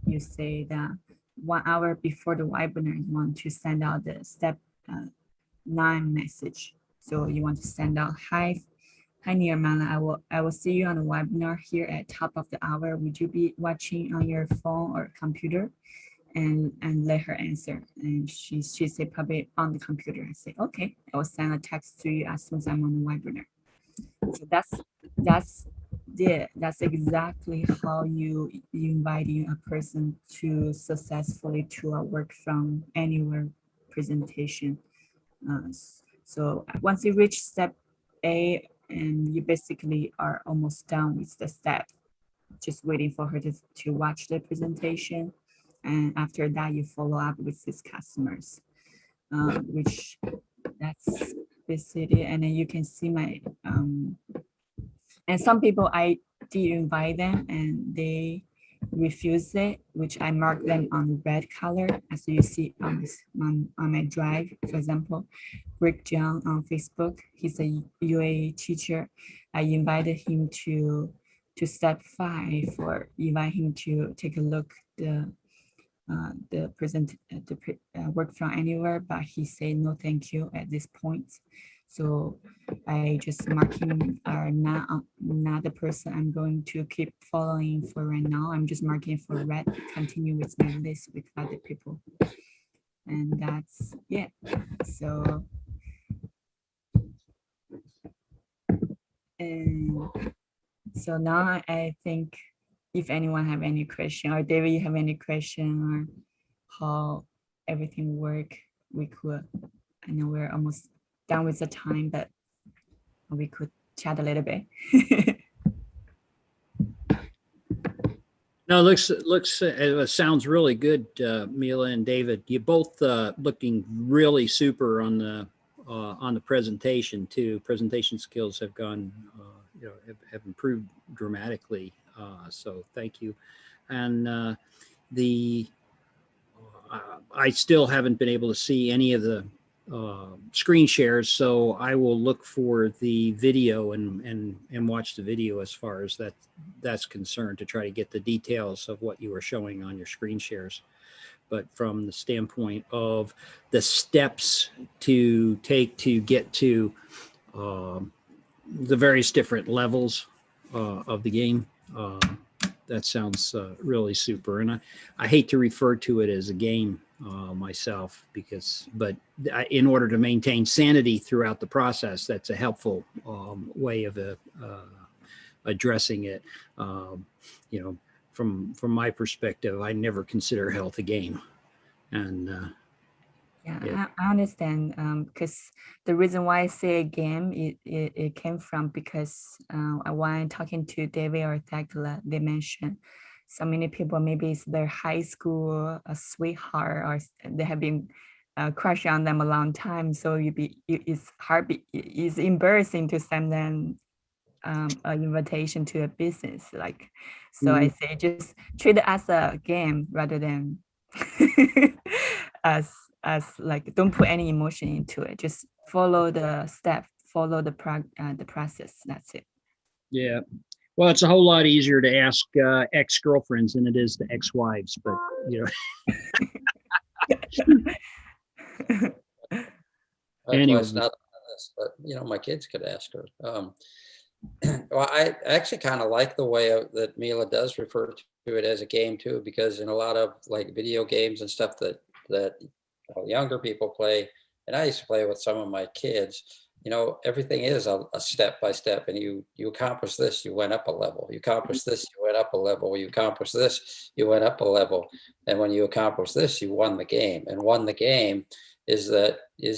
you say that 1 hour before the webinar you want to send out the step 9 message. So you want to send out hi Nirmala, I will see you on the webinar here at top of the hour. Would you be watching on your phone or computer? And let her answer. And she said probably on the computer. I say, okay, I will send a text to you as soon as I'm on the webinar. So that's exactly how you inviting a person to successfully to a work from anywhere presentation. So once you reach step A, and you basically are almost done with the step, just waiting for her to watch the presentation. And after that, you follow up with these customers, which that's basically, and then you can see my, and some people I did invite them and they refused it, which I marked them on red color, as you see on my drive, for example. Rick John on Facebook, he's a UA teacher. I invited him to step 5 or invite him to take a look the work from anywhere, but he said no thank you at this point. So I just mark him not the person I'm going to keep following for right now. I'm just marking for red, continue with my list with other people. And that's it. So so now I think if anyone have any question, or David, you have any question, or how everything work, we could, I know we're almost done with the time, but we could chat a little bit. No, it sounds really good, Mila and David. You both looking really super on the presentation too. Presentation skills have gone, have improved dramatically. So thank you. And I still haven't been able to see any of the screen shares, so I will look for the video and watch the video as far as that's concerned, to try to get the details of what you were showing on your screen shares. But from the standpoint of the steps to take to get to the various different levels of the game, that sounds really super. And I hate to refer to it as a game myself, but in order to maintain sanity throughout the process, that's a helpful way of addressing it. From my perspective, I never consider health a game. And yeah, I understand, because the reason why I say a game, it came from because when talking to David or Thagla, they mentioned so many people, maybe it's their high school sweetheart, or they have been crushing on them a long time. So it's embarrassing to send them an invitation to a business. Like, so I say just treat it as a game rather than as like, don't put any emotion into it. Just follow the step, follow the process. That's it. Yeah. Well, it's a whole lot easier to ask ex-girlfriends than it is to ex-wives, but Anyway, it's not this, but my kids could ask her. Well, I actually kind of like the way that Mila does refer to it as a game too, because in a lot of like video games and stuff that younger people play, and I used to play with some of my kids, everything is a step by step, and you accomplish this, you went up a level, you accomplish this, you went up a level, you accomplish this, you went up a level, and when you accomplish this, you won the game. And won the game is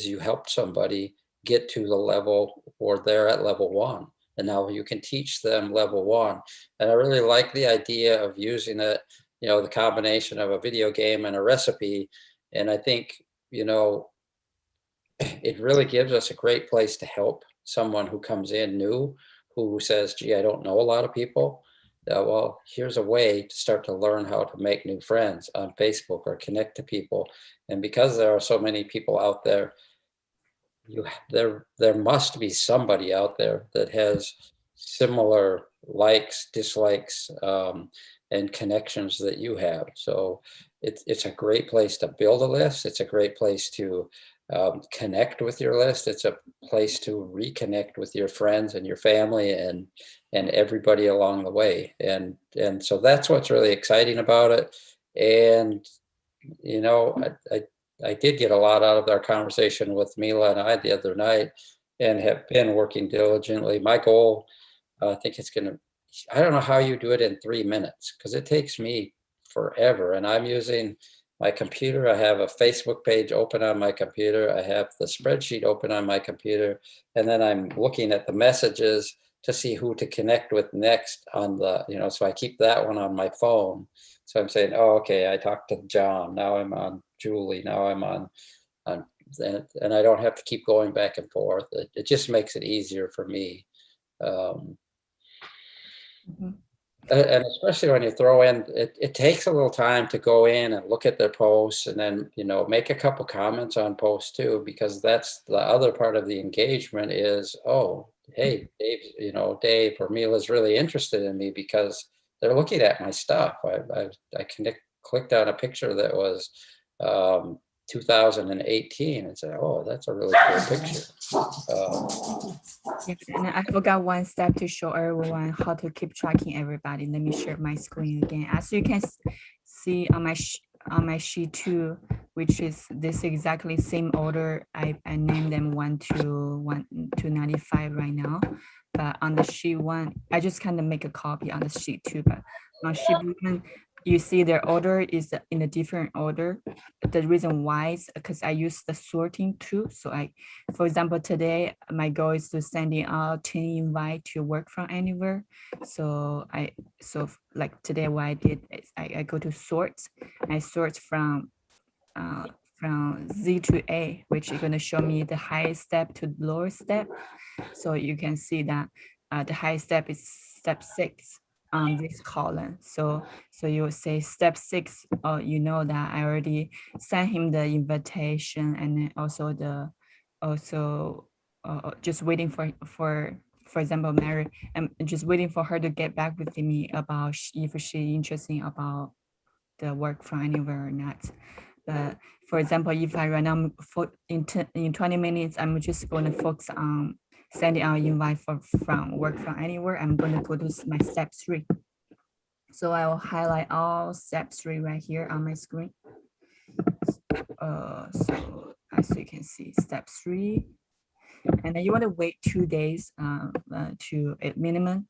you helped somebody get to the level, or they're at level 1, and now you can teach them level 1. And I really like the idea of using it, the combination of a video game and a recipe. And I think it really gives us a great place to help someone who comes in new, who says, gee, I don't know a lot of people. Well, here's a way to start to learn how to make new friends on Facebook or connect to people. And because there are so many people out there, there must be somebody out there that has similar likes, dislikes, and connections that you have. So it's a great place to build a list. It's a great place to connect with your list. It's a place to reconnect with your friends and your family and everybody along the way. And so that's what's really exciting about it. And you know, I did get a lot out of our conversation with Mila and I the other night, and have been working diligently. My goal, I think it's going to, I don't know how you do it in 3 minutes, because it takes me forever. And I'm using my computer. I have a Facebook page open on my computer. I have the spreadsheet open on my computer. And then I'm looking at the messages to see who to connect with next on the, you know, so I keep that one on my phone. So I'm saying, oh, okay, I talked to John. Now I'm on Julie. Now I'm on and I don't have to keep going back and forth. It just makes it easier for me. Mhm. And especially when you throw in, it takes a little time to go in and look at their posts and then, you know, make a couple comments on posts too, because that's the other part of the engagement is, oh, hey, Dave, you know, Dave or Mila's really interested in me because they're looking at my stuff. I clicked on a picture that was 2018 and said, oh, that's a really cool picture. Yeah, and I forgot one step to show everyone how to keep tracking everybody. Let me share my screen again. As you can see on my sheet 2, which is this exactly same order. I named them 1 to 95 right now. But on the sheet 1, I just kind of make a copy on the sheet 2. But on sheet 1, you see their order is in a different order. The reason why is because I use the sorting tool. So for example, today my goal is to sending out 10 invite to work from anywhere. So like today what I did is I go to sort. I sort from Z to A, which is going to show me the highest step to the lowest step. So you can see that the highest step is step 6 on this column. So you will say step 6, you know that I already sent him the invitation, and then also just waiting for example, Mary, I'm just waiting for her to get back with me about if she's interested about the work from anywhere or not. But for example, if I right now in 20 minutes, I'm just going to focus on sending out invite from work from anywhere. I'm going to go to my step 3. So I will highlight all step 3 right here on my screen. So as you can see, step 3. And then you want to wait 2 days to minimum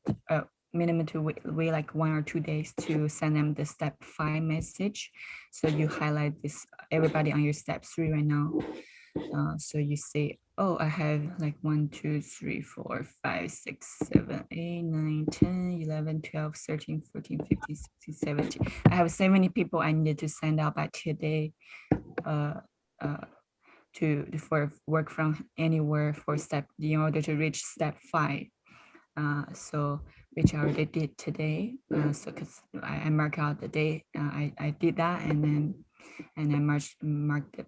to wait like 1 or 2 days to send them the step 5 message. So you highlight this everybody on your step 3 right now. So you say, oh, I have like 1, 2, 3, 4, 5, 6, 7, 8, 9, 10, 11, 12, 13, 14, 15, 16, 17. I have so many people I needed to send out by today for work from anywhere for step in order to reach step 5. So which I already did today. So because I mark out the day, I did that, and I marked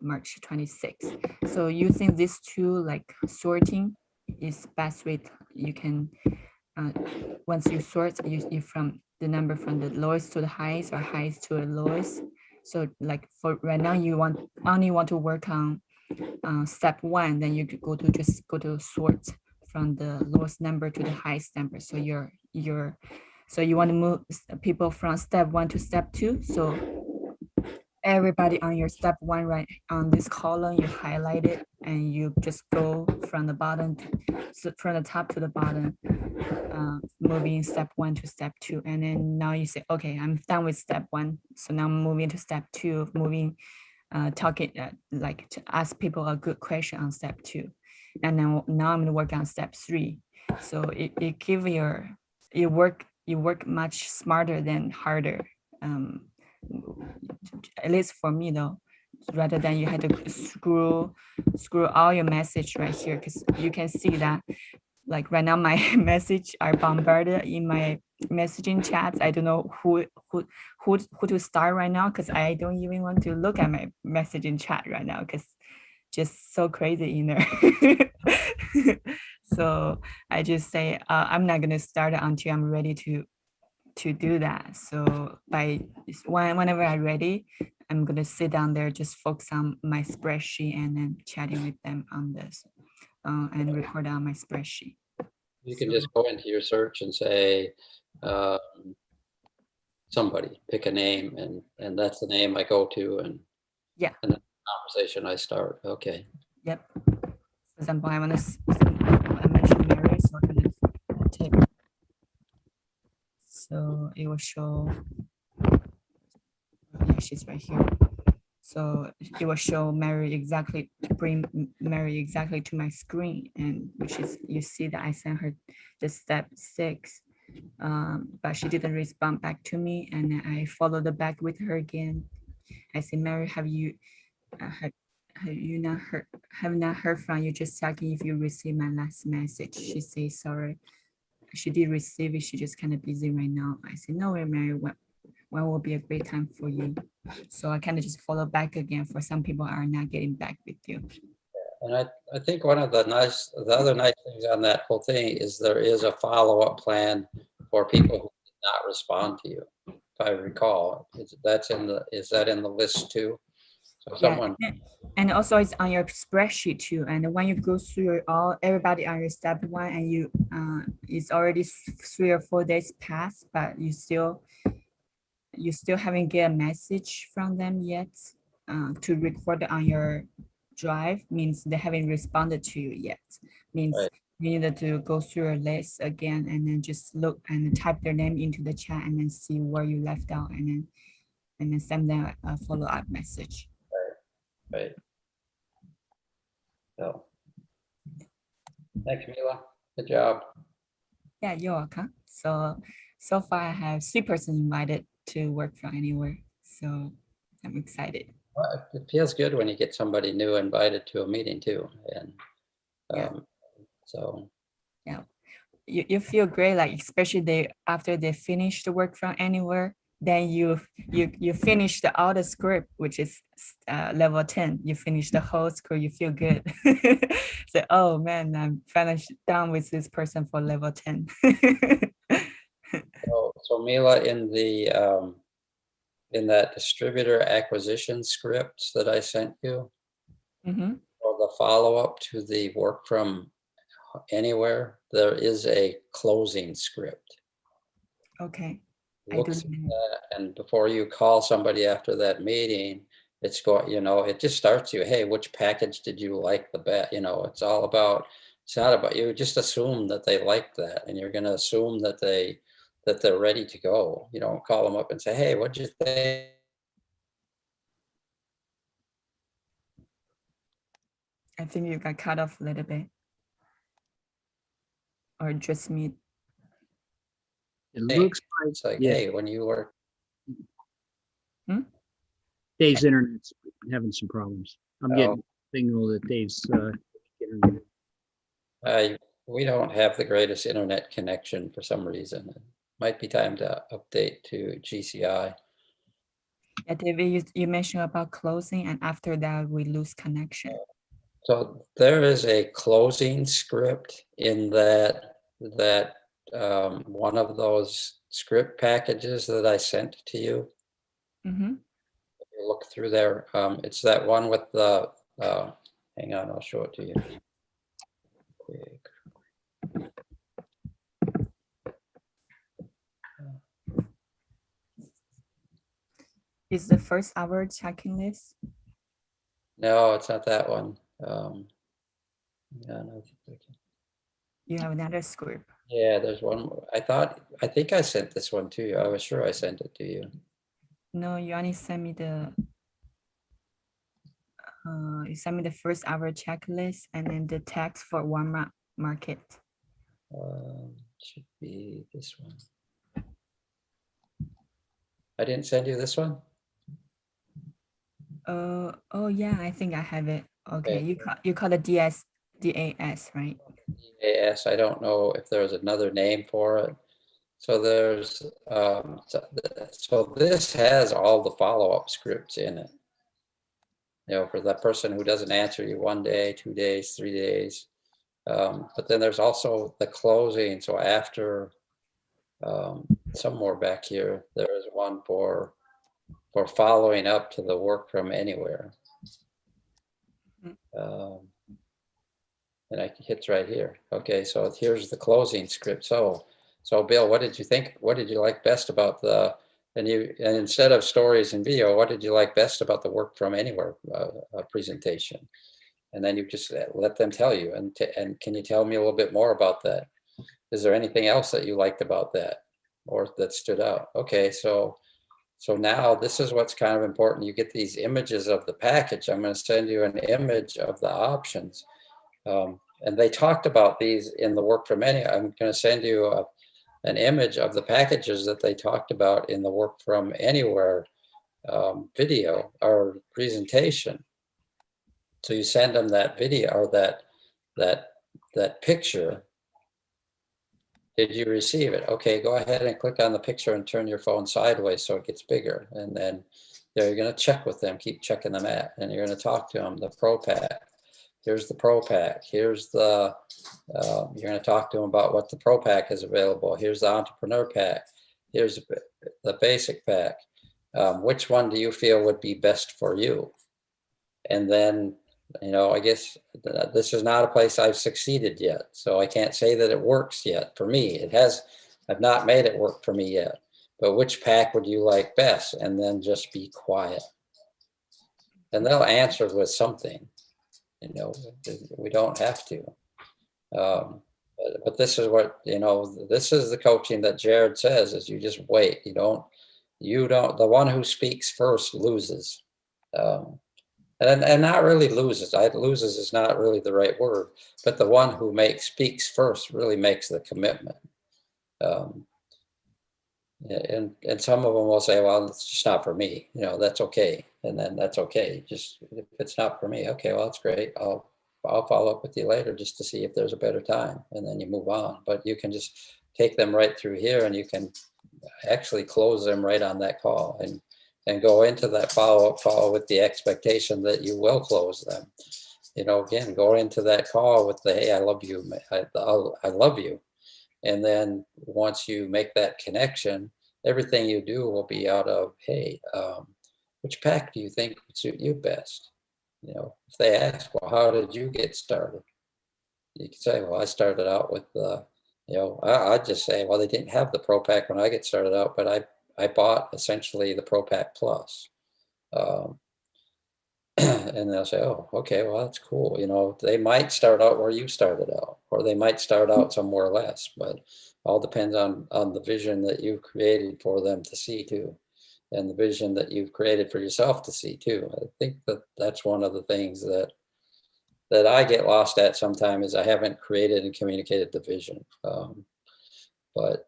March 26th. So using these two, like sorting is best way you can once you sort you from the number from the lowest to the highest or highest to the lowest. So like for right now you only want to work on step 1, then you could just go to sort from the lowest number to the highest number. So so you want to move people from step 1 to step 2. So everybody on your step 1 right on this column, you highlight it and you just go from the bottom from the top to the bottom, moving step 1 to step 2. And then now you say, okay, I'm done with step 1. So now I'm moving to step 2, talking like to ask people a good question on step 2. And then now I'm going to work on step 3. So it give you work much smarter than harder, at least for me though, rather than you had to screw all your message right here, because you can see that like right now my message are bombarded in my messaging chats. I don't know who to start right now because I don't even want to look at my messaging chat right now because just so crazy in there. So I just say I'm not gonna start it until I'm ready to do that. So whenever I'm ready, I'm gonna sit down there, just focus on my spreadsheet and then chatting with them on this and record on my spreadsheet. You can just go into your search and say, somebody, pick a name, and that's the name I go to, and Yeah. and the conversation I start. Okay. Yep. For example, I mentioned Mary, so I'm gonna take. So it will show. Yeah, she's right here. So it will show Mary exactly to bring Mary exactly to my screen, and which is you see that I sent her the step 6, but she didn't respond back to me, and I followed back with her again. I said, Mary, have you not heard from you? Just checking if you received my last message. She says sorry. She did receive it. She just kind of busy right now. I said, no way, Mary. When will be a great time for you? So I kind of just follow back again. For some people are not getting back with you. And I think one of the other nice things on that whole thing is there is a follow-up plan for people who did not respond to you. If I recall, is that in the list too? So someone, and also it's on your spreadsheet too. And when you go through everybody on your step 1 and you it's already 3 or 4 days past, but you still haven't get a message from them yet to record on your drive, means they haven't responded to you yet. Means right. you need to go through your list again and then just look and type their name into the chat and then see where you left out and then send them a follow-up message. Right. So, thanks, Mila. Good job. Yeah, you're welcome. So far I have 3 persons invited to work from anywhere. So I'm excited. Well, it feels good when you get somebody new invited to a meeting too. And Yeah. So Yeah. You feel great, like especially after they finish the work from anywhere, then you finish all the script, which is level 10. You finish the whole script, you feel good. So, oh man, I'm finished done with this person for level 10. so Mila, in that distributor acquisition scripts that I sent you, or the follow-up to the work from anywhere, there is a closing script. Okay. Look at that, and before you call somebody after that meeting, it's going, it just starts you, hey, which package did you like the best? It's not about, you just assume that they like that, and you're going to assume that they're ready to go. You don't call them up and say, hey, what'd you think? I think you got cut off a little bit. Or just me. It looks like it's like, hey, when you were. Dave's internet's having some problems. I'm getting a signal that Dave's internet. We don't have the greatest internet connection for some reason. It might be time to update to GCI. Yeah, David, you mentioned about closing, and after that we lose connection. So there is a closing script in that one of those script packages that I sent to you. If you look through there, it's that one with the, hang on, I'll show it to you. Quick. Is the first hour checking list? No, it's not that one. Yeah, no, you have another script. Yeah, there's one more. I think I sent this one to you. I was sure I sent it to you. No, you only sent me you sent me the first hour checklist and then the text for Walmart market. Should be this one. I didn't send you this one. Oh yeah, I think I have it. Okay, you call it DAS, right? DAS. I don't know if there's another name for it. So there's, so this has all the follow-up scripts in it. You know, for that person who doesn't answer you 1 day, 2 days, 3 days. But then there's also the closing. So after, some more back here, there is one for following up to the work from anywhere. And I hit right here. Okay, so here's the closing script. So Bill, what did you think? What did you like best about the, and instead of stories and video, what did you like best about the work from anywhere presentation? And then you just let them tell you. And can you tell me a little bit more about that? Is there anything else that you liked about that or that stood out? Okay, so now this is what's kind of important. You get these images of the package. I'm going to send you an image of the options. And they talked about these in the work from anywhere. I'm going to send you an image of the packages that they talked about in the work from anywhere video or presentation. So you send them that video or that picture. Did you receive it? Okay, go ahead and click on the picture and turn your phone sideways so it gets bigger. And then you're going to check with them, keep checking them out, and you're going to talk to them, the Pro Pack. Here's the Pro Pack. Here's the, you're going to talk to them about what the Pro Pack is available. Here's the Entrepreneur Pack. Here's the Basic Pack. Which one do you feel would be best for you? And then, you know, I guess this is not a place I've succeeded yet. So I can't say that it works yet for me. I've not made it work for me yet. But which pack would you like best? And then just be quiet. And they'll answer with something. You know, we don't have to. But this is what, you know, this is the coaching that Jared says is you just wait. You don't, the one who speaks first loses. And not really loses. Loses is not really the right word, but the one who speaks first really makes the commitment. And some of them will say, well, it's just not for me. You know, that's okay. And then that's okay. Just if it's not for me, okay, well, that's great. I'll follow up with you later just to see if there's a better time. And then you move on. But you can just take them right through here and you can actually close them right on that call and go into that follow-up call with the expectation that you will close them. You know, again, go into that call with the, hey, I love you. I love you. And then once you make that connection, everything you do will be out of, hey, which pack do you think would suit you best? You know, if they ask, well, how did you get started? You can say, well, I started out with the, you know, I'd just say, well, they didn't have the Pro Pack when I get started out, but I bought essentially the Pro Pack Plus. And they'll say, oh, okay, well, that's cool. You know, they might start out where you started out, or they might start out somewhere less, but all depends on the vision that you've created for them to see too, and the vision that you've created for yourself to see too. I think that's one of the things that I get lost at sometimes is I haven't created and communicated the vision. But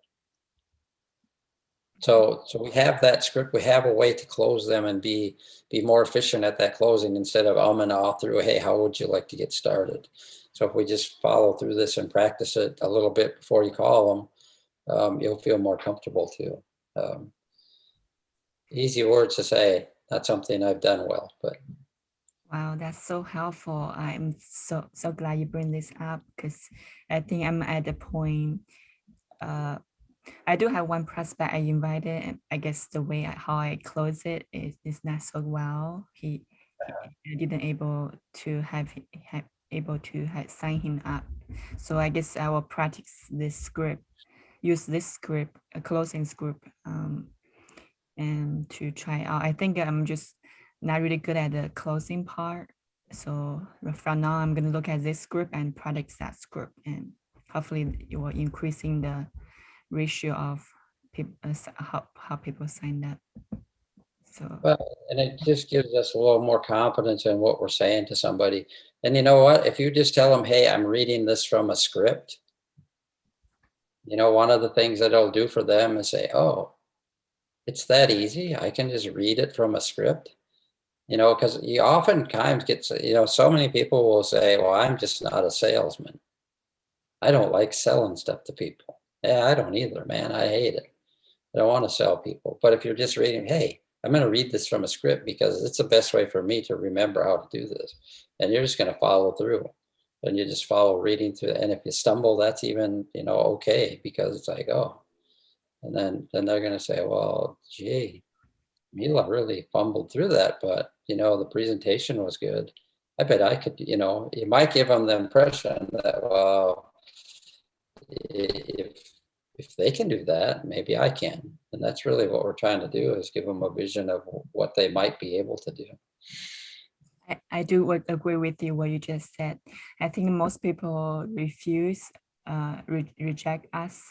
so we have that script. We have a way to close them and be more efficient at that closing instead of and ah through, hey, how would you like to get started? So if we just follow through this and practice it a little bit before you call them, you'll feel more comfortable too. Easy words to say, not something I've done well, but. Wow, that's so helpful. I'm so glad you bring this up because I think I'm at the point. I do have one prospect I invited, and I guess the way how I close it is not so well. He didn't able to sign him up. So I guess I will practice this script, use this script, a closing script, and to try out. I think I'm just not really good at the closing part. So from now, I'm gonna look at this script and practice that script, and hopefully it will increasing the ratio of people, how people signed up. So well, and it just gives us a little more confidence in what we're saying to somebody. And you know what? If you just tell them, hey, I'm reading this from a script, you know, one of the things that it'll do for them is say, oh, it's that easy. I can just read it from a script. You know, because you oftentimes get, you know, so many people will say, well, I'm just not a salesman. I don't like selling stuff to people. Yeah, I don't either, man. I hate it. I don't want to sell people. But if you're just reading, hey, I'm going to read this from a script because it's the best way for me to remember how to do this. And you're just going to follow through. And you just follow reading through. And if you stumble, that's even, okay, because it's like, oh. And then they're going to say, well, gee, Mila really fumbled through that, but the presentation was good. I bet I could, you might give them the impression that, well, if they can do that, maybe I can. And that's really what we're trying to do, is give them a vision of what they might be able to do. I do agree with you what you just said. I think most people reject us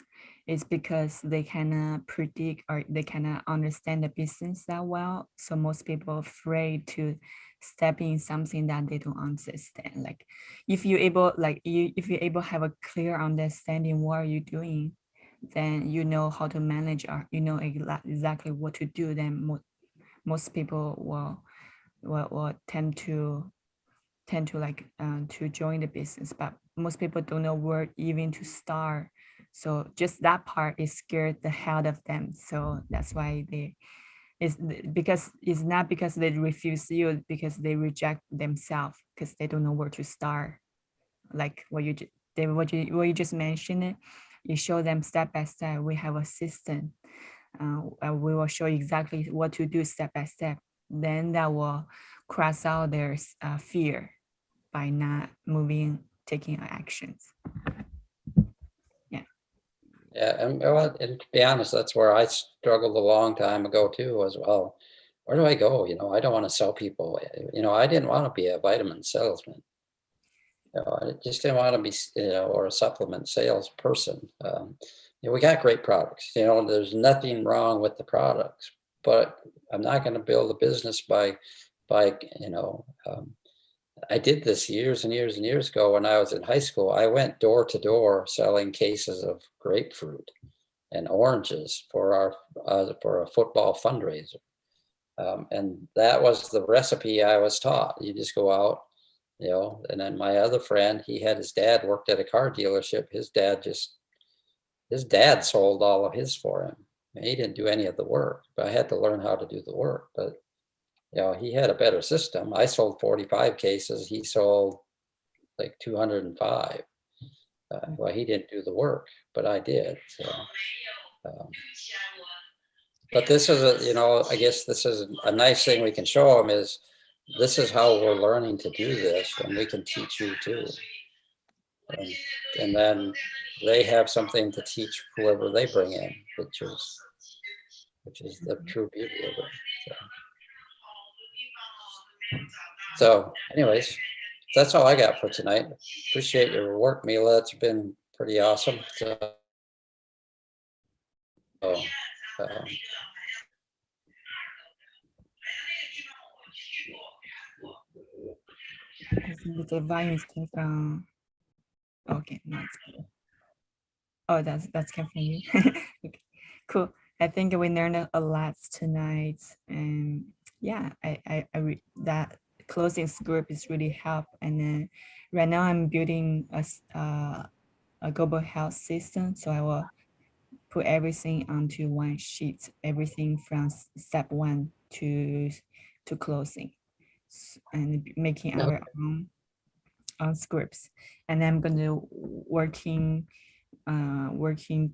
is because they cannot predict or they cannot understand the business that well. So most people are afraid to step in something that they don't understand. Like if you're able to have a clear understanding what are you doing, then you know how to manage or you know exactly what to do. Then most people will tend to to join the business, but most people don't know where even to start. So just that part is scared the hell of them. So that's why it's not because they refuse you, because they reject themselves because they don't know where to start. Like what you just mentioned it, you show them step by step. We have a system. We will show exactly what to do step by step. Then that will cross out their fear by not taking actions. Yeah, and to be honest, that's where I struggled a long time ago too, as well. Where do I go? I don't want to sell people. I didn't want to be a vitamin salesman. I just didn't want to be, or a supplement salesperson. We got great products. There's nothing wrong with the products, but I'm not going to build a business by, I did this years and years and years ago when I was in high school. I went door to door selling cases of grapefruit and oranges for a football fundraiser. And that was the recipe I was taught. You just go out, and then my other friend, he had his dad worked at a car dealership. His dad sold all of his for him. He didn't do any of the work, but I had to learn how to do the work. But he had a better system. I sold 45 cases. He sold like 205. Well, he didn't do the work, but I did. So, but this is I guess this is a nice thing we can show them, is this is how we're learning to do this, and we can teach you too. And then they have something to teach whoever they bring in, which is the true beauty of it. So anyways, that's all I got for tonight. Appreciate your work, Mila. It's been pretty awesome. So, I think the volume came from. Okay, no, it's better. Oh, that's came from you. Okay, cool. I think we learned a lot tonight, and yeah, that closing script is really help. And then right now I'm building a global health system, so I will put everything onto one sheet, everything from step 1 to closing, and making our own scripts. And I'm going to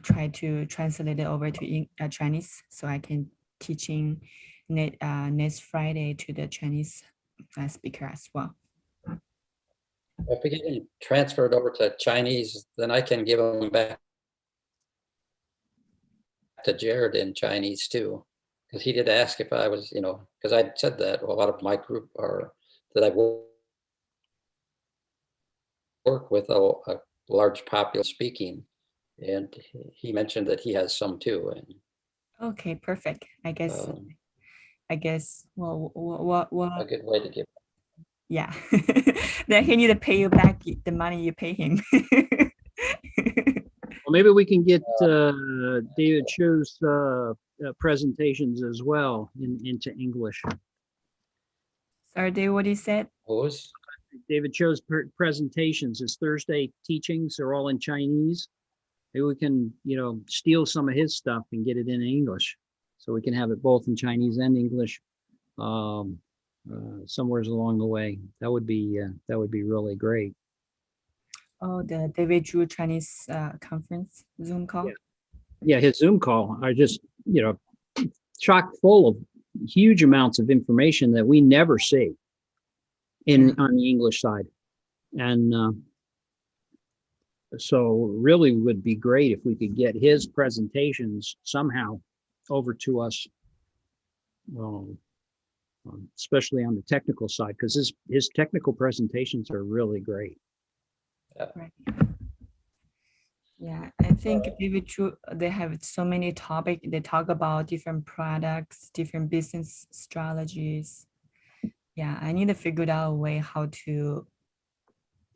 try to translate it over to Chinese, so I can teaching next Friday to the Chinese speaker as well. if we get them transferred over to Chinese, then I can give them back to Jared in Chinese too, because he did ask if I was, because I said that a lot of my group are that I work with a large popular speaking, and he mentioned that he has some too. And okay, perfect. I guess what a good way to give. Yeah. Then he need to pay you back the money you pay him. Well, maybe we can get David Cho's presentations as well into English. Sorry, Dave, what you said? Who's? David chose presentations. His Thursday teachings are all in Chinese. Maybe we can, steal some of his stuff and get it in English, so we can have it both in Chinese and English. Somewheres along the way. That would be really great. Oh, the David Drew Chinese conference Zoom call. Yeah, his Zoom call are just, chock full of huge amounts of information that we never see on the English side. And so really would be great if we could get his presentations somehow over to us, especially on the technical side, because his technical presentations are really great. Right. Yeah, I think David Drew, they have so many topics. They talk about different products, different business strategies. Yeah, I need to figure out a way how to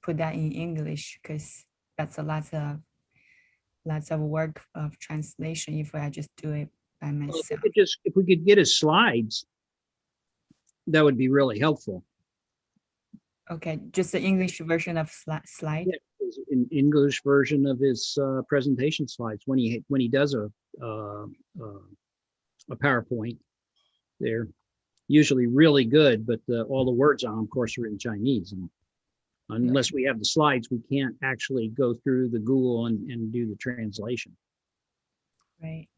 put that in English, because that's a lots of work of translation if I just do it by Well, myself. if we could get his slides, that would be really helpful. Okay, just the English version of slide. Yeah, an English version of his presentation slides when he does a PowerPoint. They're usually really good, but all the words on them, of course, are in Chinese. And unless we have the slides, we can't actually go through the Google and do the translation. Right.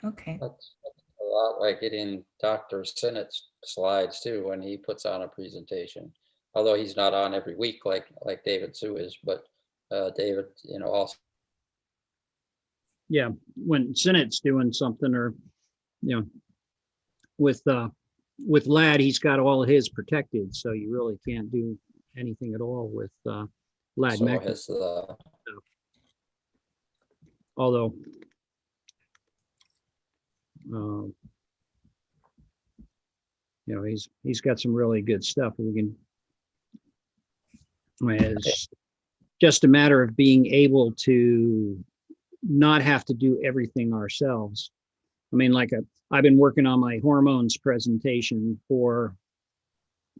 Okay. That's a lot like getting Dr. Sinnott's slides too when he puts on a presentation. Although he's not on every week like David Sue is, but David, also. Yeah, when Sinnott's doing something, or with Ladd, he's got all of his protected, so you really can't do anything at all with Ladd. So has although he's got some really good stuff. It's just a matter of being able to not have to do everything ourselves. I mean, I've been working on my hormones presentation for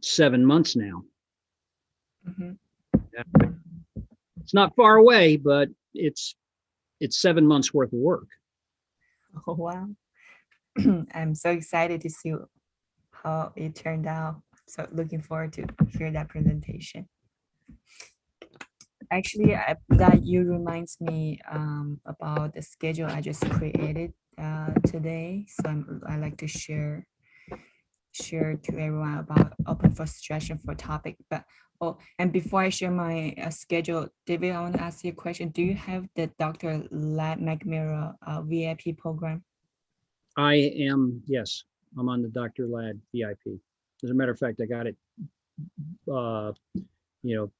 7 months now. Mm-hmm. It's not far away, but it's 7 months worth of work. Oh, wow. I'm so excited to see how it turned out. So looking forward to hear that presentation. Actually, that you reminds me about the schedule I just created today. So I like to share to everyone about open for suggestion for topic. But and before I share my schedule, David, I want to ask you a question. Do you have the Dr. Ladd McMurrow VIP program? Yes, I'm on the Dr. Ladd VIP. As a matter of fact, I got it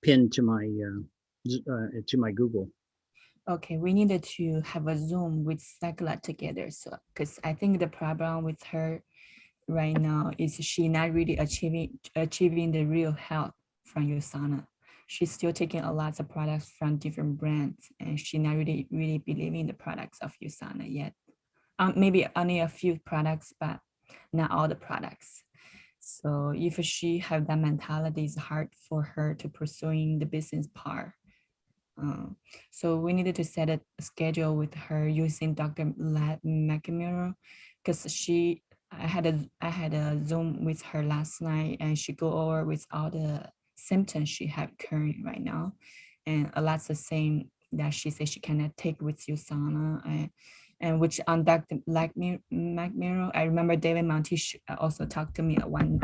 pinned to my Google. Okay, we needed to have a Zoom with Sakla together. So, because I think the problem with her right now is she not really achieving the real health from USANA. She's still taking a lot of products from different brands, and she not really believing the products of USANA yet. Maybe only a few products, but not all the products. So if she have that mentality, it's hard for her to pursuing the business part. So we needed to set a schedule with her using Dr. Ladd McMurrow, because I had a Zoom with her last night, and she go over with all the symptoms she have currently right now, and a lot's the same that she said she cannot take with USANA, and which on Dr. McMurrow, I remember David Montish also talked to me one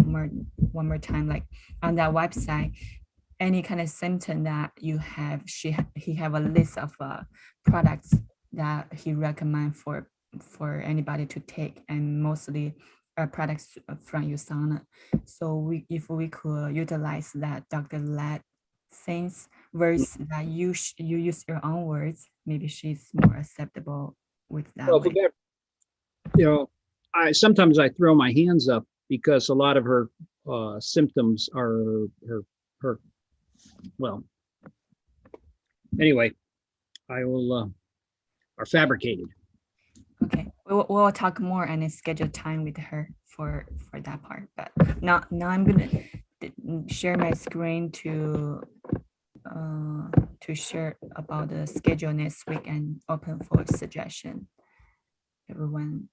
more time, like on that website, any kind of symptom that you have, he have a list of products that he recommend for anybody to take, and mostly products from USANA. So if we could utilize that Dr. Ladd things versus that you use your own words, maybe she's more acceptable with that. Well, sometimes I throw my hands up because a lot of her symptoms are her. Well, anyway, I will are fabricated. Okay, we'll talk more and schedule time with her for that part. But now I'm share my screen to share about the schedule next week and open for suggestion. Everyone,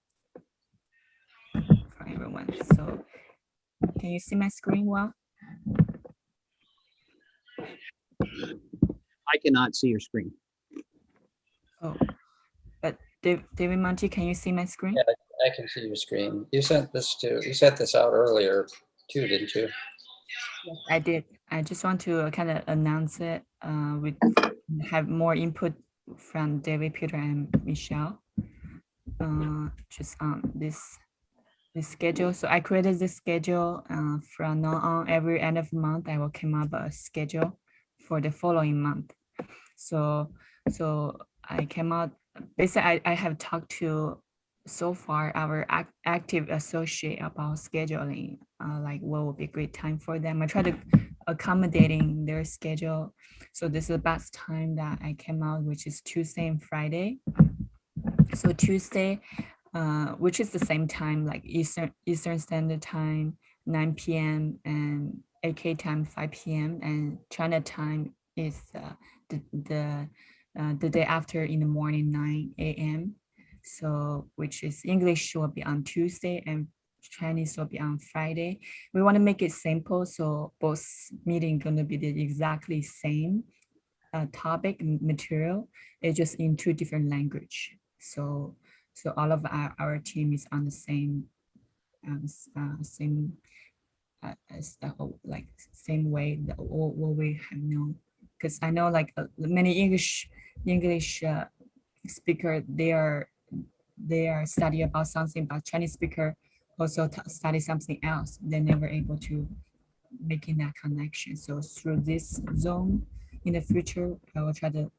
for everyone. So can you see my screen well? I cannot see your screen. Oh, but David Monty, can you see my screen? Yeah, I can see your screen. You sent this out earlier too, didn't you? Yes, I did. I just want to kind of announce it. We have more input from David, Peter, and Michelle. Just on this schedule. So I created this schedule. From now on, every end of month, I will come up a schedule for the following month. So I came out. Basically, I have talked to so far our active associate about scheduling, like what would be a great time for them. I try to accommodating their schedule. So this is the best time that I came out, which is Tuesday and Friday. So Tuesday, which is the same time, like Eastern Standard Time, 9 p.m. and AK time, 5 p.m. and China time is the day after in the morning, 9 a.m. So which is English will be on Tuesday and Chinese will be on Friday. We want to make it simple, so both meeting gonna be the exactly same topic material. It's just in two different language. So all of our team is on the same like same way that what we have known. Because I know like many English speaker, they are study about something, but Chinese speaker also study something else. They're never able to making that connection. So through this zone in the future, I will try to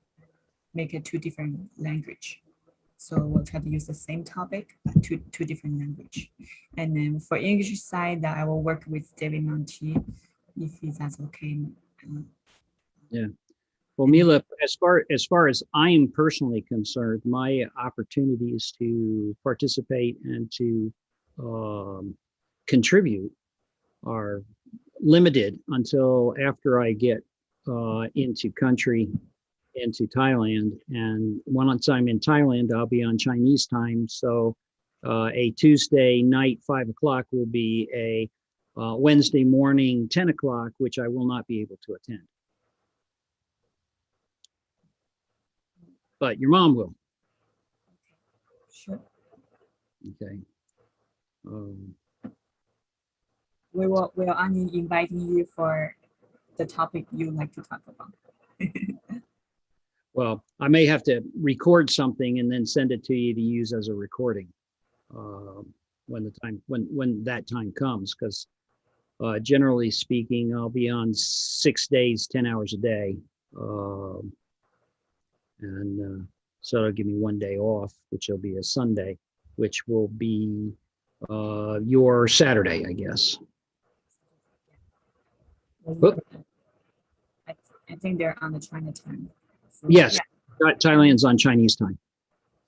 make it two different language. So we'll try to use the same topic, but two different language. And then for English side, that I will work with David Monty, if that's okay. Yeah. Well, Mila, as far as I am personally concerned, my opportunities to participate and to contribute are limited until after I get into Thailand. And once I'm in Thailand, I'll be on Chinese time. So a Tuesday night, 5 o'clock will be a Wednesday morning, 10 o'clock, which I will not be able to attend. But your mom will. Sure. Okay. We will only inviting you for the topic you like to talk about. Well, I may have to record something and then send it to you to use as a recording when that time comes, because generally speaking, I'll be on 6 days, 10 hours a day. So it'll give me 1 day off, which will be a Sunday, which will be your Saturday, I guess. I think they're on the China time. So, yes, yeah. Thailand's on Chinese time.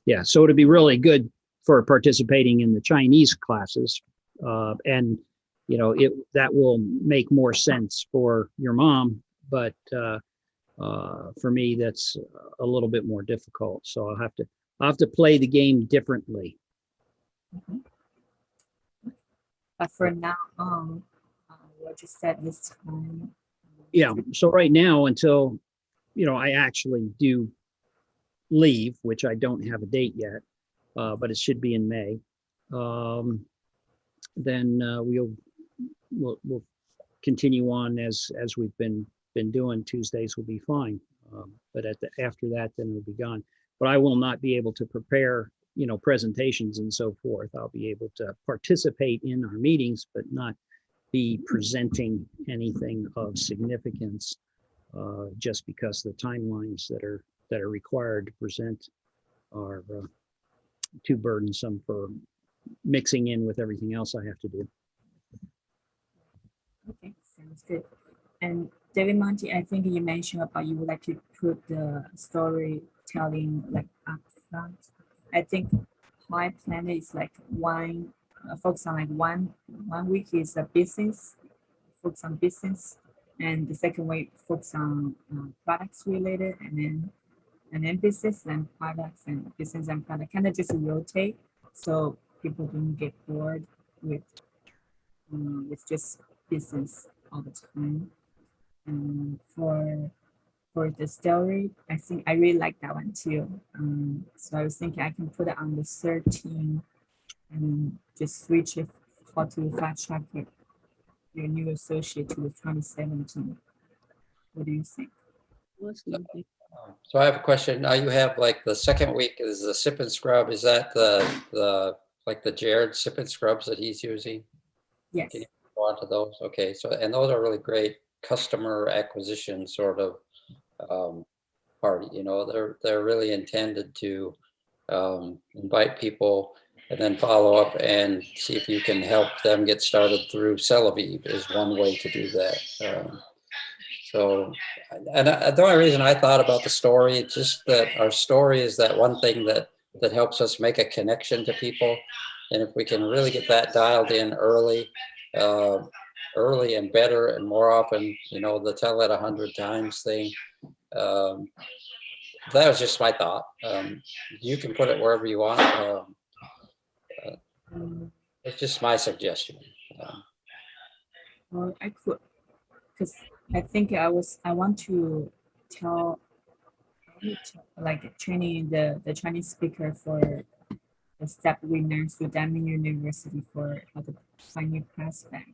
Yeah, so it'd be really good for participating in the Chinese classes, and that will make more sense for your mom, but for me that's a little bit more difficult. So I'll have to play the game differently. Mm-hmm. But for now, we'll just set this time. Yeah. So right now, until I actually do leave, which I don't have a date yet, but it should be in May. Then we'll continue on as we've been doing. Tuesdays will be fine, but after that, then we'll be gone. But I will not be able to prepare presentations and so forth. I'll be able to participate in our meetings, but not be presenting anything of significance, just because the timelines that are required to present are too burdensome for mixing in with everything else I have to do. Okay, sounds good. And David Monty, I think you mentioned about you would like to put the storytelling like up front. I think my plan is like focus on like one week is a business focus on business, and the second week focus on products related, and then business and products and business and product, kind of just rotate so people don't get bored with just business all the time. And for the story, I think I really like that one too. So I was thinking I can put it on the 13 and just switch it how to fast track your new associate to the 2017. What do you think? So I have a question. Now you have like the second week is the sip and scrub. Is that the like the Jared sip and scrubs that he's using? Yes. Can you go on to those? Okay. So, and those are really great customer acquisition sort of party. You know, they're really intended to invite people and then follow up and see if you can help them get started through Celavive is one way to do that. So, and the only reason I thought about the story, it's just that our story is that one thing that helps us make a connection to people. And if we can really get that dialed in early and better and more often, you know, the tell it 100 times thing. That was just my thought. You can put it wherever you want. It's just my suggestion. Well, I could, because I think I want to tell, like training the Chinese speaker for the step winners to Diamond University for how to find new prospect.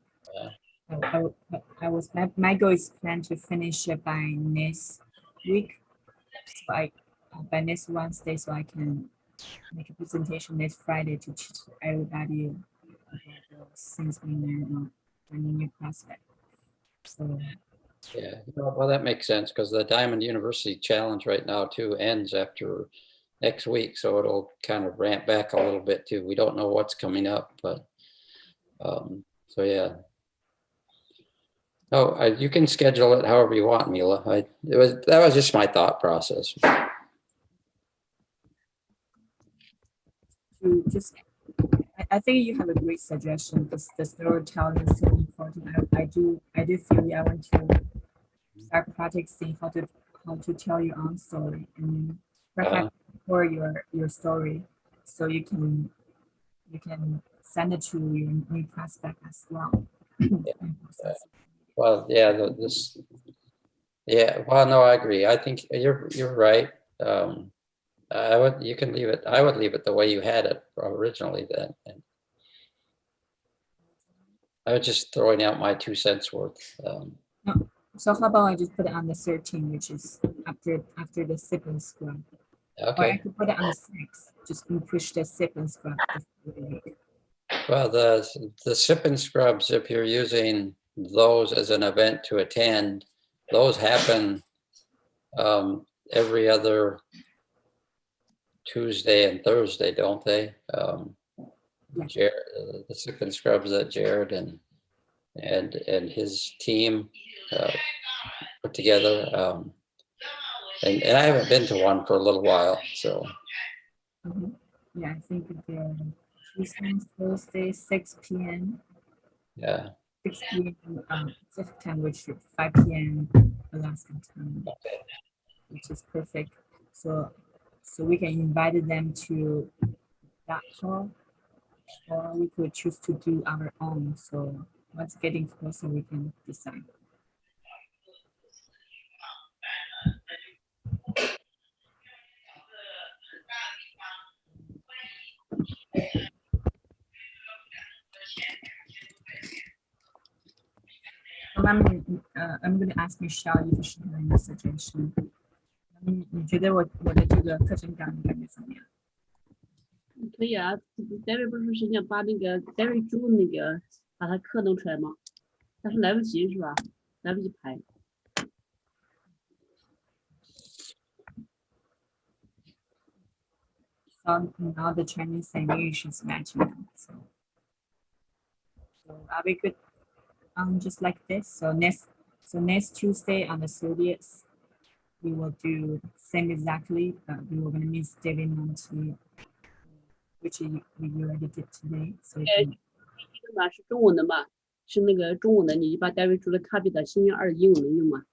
My goal is planned to finish it by next week. So by next Wednesday, so I can make a presentation next Friday to teach everybody about the things we learn on finding new prospect. So yeah, well, that makes sense because the Diamond University Challenge right now too ends after next week, so it'll kind of ramp back a little bit too. We don't know what's coming up, but so yeah. Oh, you can schedule it however you want, Mila. That was just my thought process. to just, I think you have a great suggestion because the storytelling is so important. I do feel I want to start practicing how to tell your own story and perhaps for your story, so you can send it to your new prospect as well. Well, yeah, well, no, I agree. I think you're right. I would leave it the way you had it originally then. And I was just throwing out my 2 cents worth. No. So how about I just put it on the 13, which is after the sip and scrub. Okay. Or I could put it on the 6, just push the sip and scrub. Well, the sip and scrubs, if you're using those as an event to attend, those happen every other Tuesday and Thursday, don't they? The sip and scrubs that Jared and his team put together. And I haven't been to one for a little while, so. Yeah, I think they're Tuesday and Thursday, 6 p.m. Yeah. 6 p.m. Pacific time, which is 5 p.m. Alaska time, which is perfect. So we can invite them to that call, or we could choose to do our own. So once getting closer, we can decide. I'm going to ask Michelle if she has any suggestion. 你觉得我的这个课程讲你感觉怎么样？可以啊 ，David 不是想把那个 David 猪那个把它课弄出来吗？但是来不及是吧？来不及排。So now the Chinese and English is matching. So are we good? Just like this. So next Tuesday on the 30th, we will do same exactly. We were gonna miss David Monty, which we already did today. So 这个嘛是中文的嘛，是那个中文的，你就把单位注的 copy 到星期二英文的用嘛。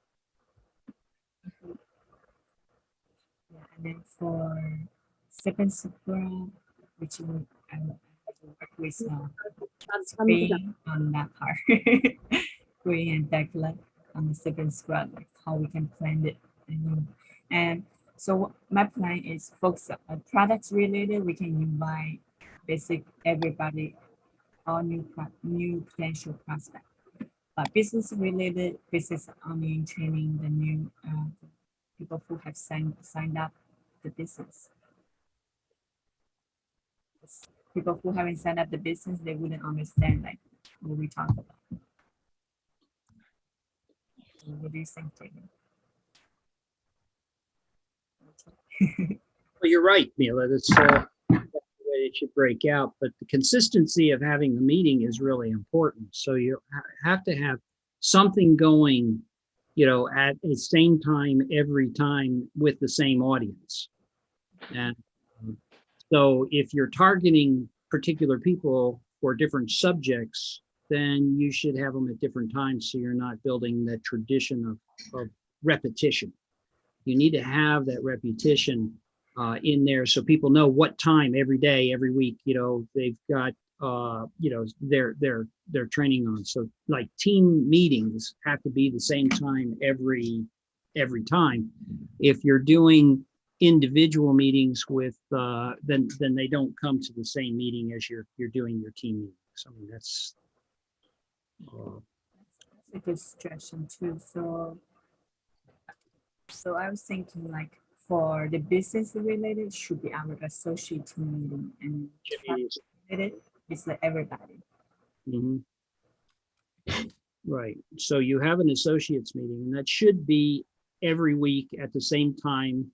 Yeah, and then for second squad, which will I will work with 他们是讲 Green on that part, Green and Declan on the second squad, like how we can plan it. And so my plan is focus on products related. We can invite basic everybody, all new potential prospect. But business related, business only training the new people who have signed up the business. People who haven't signed up the business, they wouldn't understand like what we talk about. So what do you think, David? Well, you're right, Mila. That's the way it should break out. But the consistency of having the meeting is really important. So you have to have something going, at the same time every time with the same audience. And so if you're targeting particular people for different subjects, then you should have them at different times so you're not building that tradition of repetition. You need to have that repetition in there so people know what time every day, every week, they've got, they're training on. So like team meetings have to be the same time every time. If you're doing individual meetings with, then they don't come to the same meeting as you're doing your team meetings. I mean, that's a good suggestion too. So I was thinking like for the business related should be our associate team meeting, and related is like everybody. Mm-hmm. Right. So you have an associates meeting, and that should be every week at the same time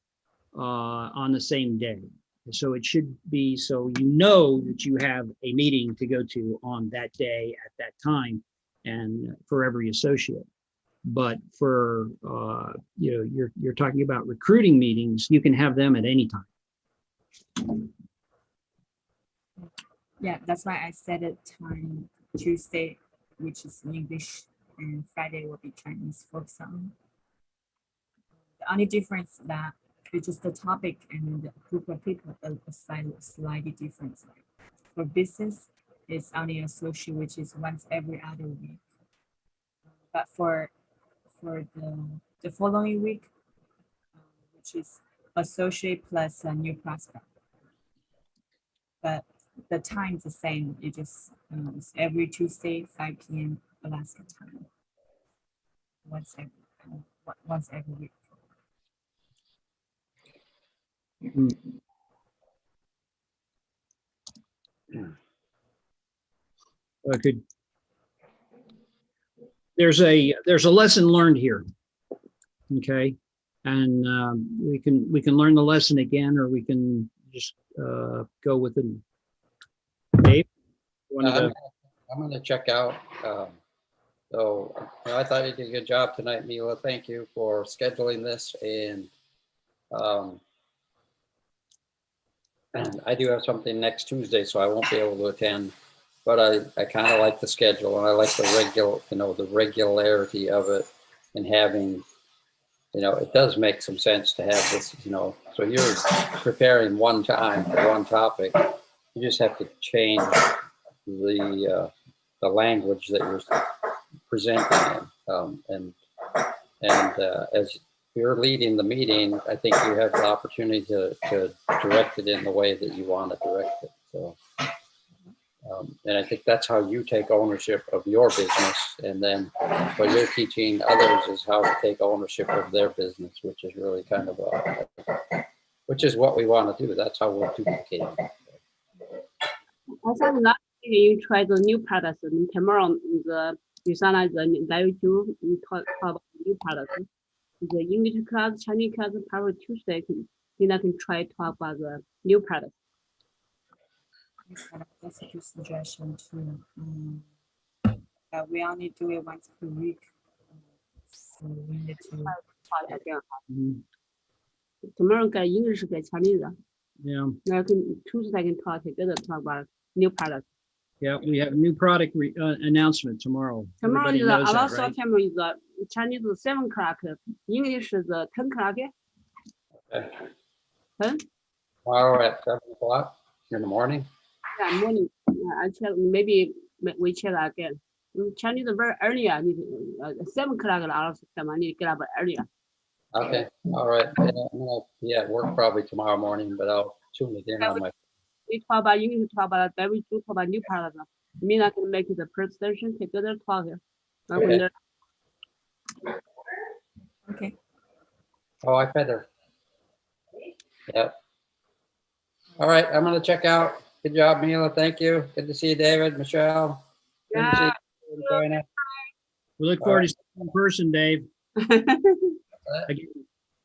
on the same day. So it should be so that you have a meeting to go to on that day at that time, and for every associate. But for you're talking about recruiting meetings, you can have them at any time. Yeah, that's why I set a time Tuesday, which is English, and Friday will be Chinese folk song. The only difference that it's just the topic and the group of people are slightly different. For business, it's only associate, which is once every other week. But for the following week, which is associate plus a new prospect. But the time is the same. It just it's every Tuesday, 5 p.m. Alaska time. Once every week. Good. There's a lesson learned here. Okay, and we can learn the lesson again, or we can just go with it. Dave, I'm going to check out. So I thought you did a good job tonight, Mila. Thank you for scheduling this. And I do have something next Tuesday, so I won't be able to attend. But I kind of like the schedule, and I like the regularity of it, and having, it does make some sense to have this, so you're preparing one time for one topic. You just have to change the language that you're presenting in. And as you're leading the meeting, I think you have the opportunity to direct it in the way that you want to direct it. So, and I think that's how you take ownership of your business. And then what you're teaching others is how to take ownership of their business, which is really kind of which is what we want to do. That's how we'll duplicate it. I think last year you tried the new products, and tomorrow you sound like the live you talk about new products. The English class, Chinese class, probably Tuesday, you can try to talk about the new products. That's a good suggestion too. We only do it once per week, so we need to. Tomorrow got English, got Chinese. Yeah. Now Tuesday can talk together, talk about new products. Yeah, we have a new product announcement tomorrow. Tomorrow Everybody is knows our that, right? time is Chinese 7 o'clock. English is 10 o'clock. Okay. 10? Tomorrow at 7 o'clock in the morning. Yeah, morning. I check. Maybe we check again. Chinese is very early. I need 7 o'clock. Our time. I need to get up earlier. Okay, all right. Yeah, I'm gonna be at work probably tomorrow morning, but I'll tune it in on my. We talk about English, talk about David, talk about new product. Mina can make the presentation together talk. Okay. Okay. Oh, I better. Yep. All right, I'm gonna check out. Good job, Mila. Thank you. Good to see you, David, Michelle. Good to see Yeah. you, Joanna. We look All forward right. to seeing you in person, Dave. Yeah. Again,